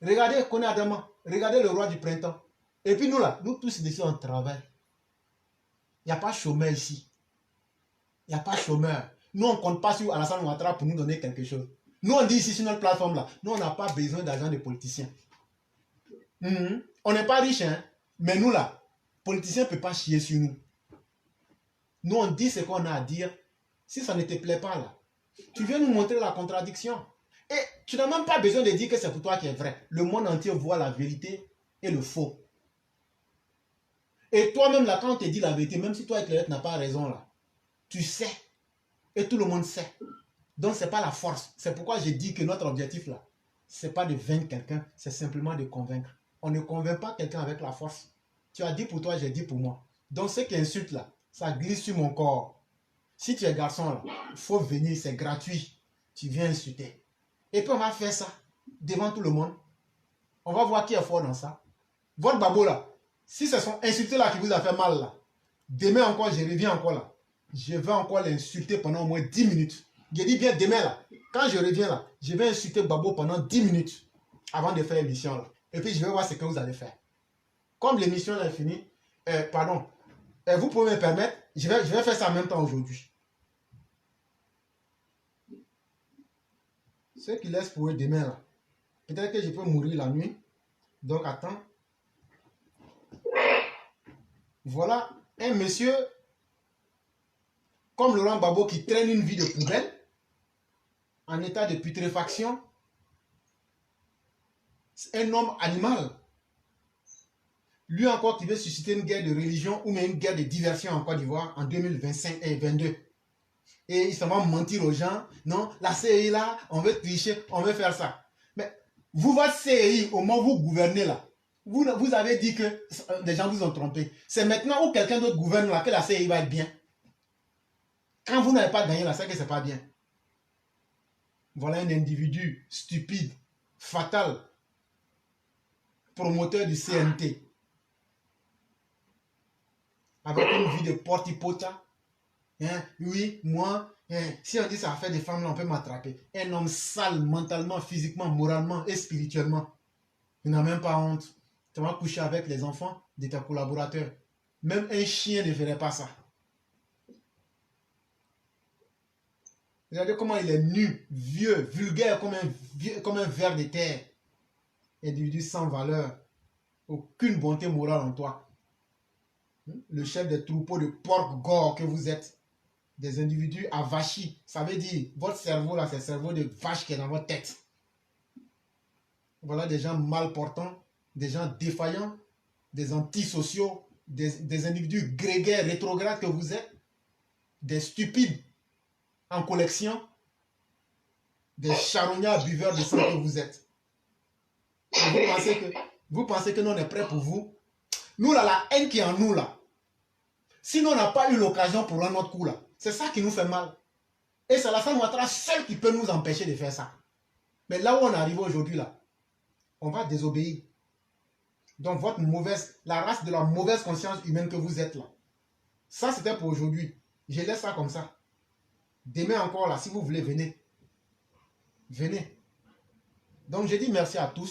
Regardez Kone Adama. Regardez le roi du printemps. Et puis nous là, nous tous ici on travaille. Il n'y a pas chômeur ici. Il n'y a pas chômeur. Nous, on ne compte pas sur Alassane Ouattara pour nous donner quelque chose. Nous, on dit ici sur notre plateforme là, nous, on n'a pas besoin d'argent des politiciens. On n'est pas riche, hein, mais nous là, politiciens ne peuvent pas chier sur nous. Nous, on dit ce qu'on a à dire. Si ça ne te plaît pas là, tu viens nous montrer la contradiction. Et tu n'as même pas besoin de dire que c'est pour toi qui est vrai. Le monde entier voit la vérité et le faux. Et toi-même là, quand on te dit la vérité, même si toi, Éclairette, n'as pas raison là, tu sais. Et tout le monde sait. Donc, ce n'est pas la force. C'est pourquoi j'ai dit que notre objectif là, ce n'est pas de vaincre quelqu'un, c'est simplement de convaincre. On ne convainc pas quelqu'un avec la force. Tu as dit pour toi, j'ai dit pour moi. Donc, ceux qui insultent là, ça glisse sur mon corps. Si tu es garçon là, il faut venir, c'est gratuit. Tu viens insulter. Et puis on va faire ça devant tout le monde. On va voir qui est fort dans ça. Votre babo là, si c'est son insulté là qui vous a fait mal là, demain encore, je reviens encore là. Je vais encore l'insulter pendant au moins 10 minutes. Je dis bien demain là, quand je reviens là, je vais insulter Babo pendant 10 minutes avant de faire l'émission là. Et puis je vais voir ce que vous allez faire. Comme l'émission est finie, vous pouvez me permettre, je vais faire ça en même temps aujourd'hui. Ceux qui laissent pour eux demain là, peut-être que je peux mourir la nuit. Donc attends. Voilà un monsieur comme Laurent Gbagbo qui traîne une vie de poubelle en état de putréfaction. C'est un homme animal. Lui encore qui veut susciter une guerre de religion ou même une guerre de diversion en Côte d'Ivoire en 2025 et 2022. Et il s'en va mentir aux gens. Non, la CEI là, on veut tricher, on veut faire ça. Mais vous, votre CEI, au moment où vous gouvernez là, vous avez dit que des gens vous ont trompé. C'est maintenant où quelqu'un d'autre gouverne là que la CEI va être bien. Quand vous n'avez pas gagné là, c'est que c'est pas bien. Voilà un individu stupide, fatal, promoteur du CNT. Avec une vie de porte-pota. Hein, oui, moi, si on dit ça fait des femmes, là, on peut m'attraper. Un homme sale, mentalement, physiquement, moralement et spirituellement. Il n'a même pas honte. Tu vas coucher avec les enfants de tes collaborateurs. Même un chien ne ferait pas ça. Regardez comment il est nu, vieux, vulgaire comme un ver de terre. Individu sans valeur. Aucune bonté morale en toi. Le chef des troupeaux de porc-gore que vous êtes. Des individus avachis. Ça veut dire, votre cerveau là, c'est le cerveau de vache qui est dans votre tête. Voilà des gens mal portants, des gens défaillants, des antisociaux, des individus grégaires, rétrogrades que vous êtes, des stupides en collection, des charognards buveurs de sang que vous êtes. Et vous pensez que nous on est prêts pour vous? Nous là, la haine qui est en nous là, si nous on n'a pas eu l'occasion pour rendre notre coup là, c'est ça qui nous fait mal. Et c'est Alassane Ouattara seul qui peut nous empêcher de faire ça. Mais là où on est arrivé aujourd'hui là, on va désobéir. Donc la race de la mauvaise conscience humaine que vous êtes là, ça c'était pour aujourd'hui. Je laisse ça comme ça. Demain encore là, si vous voulez, venez. Venez. Donc je dis merci à tous.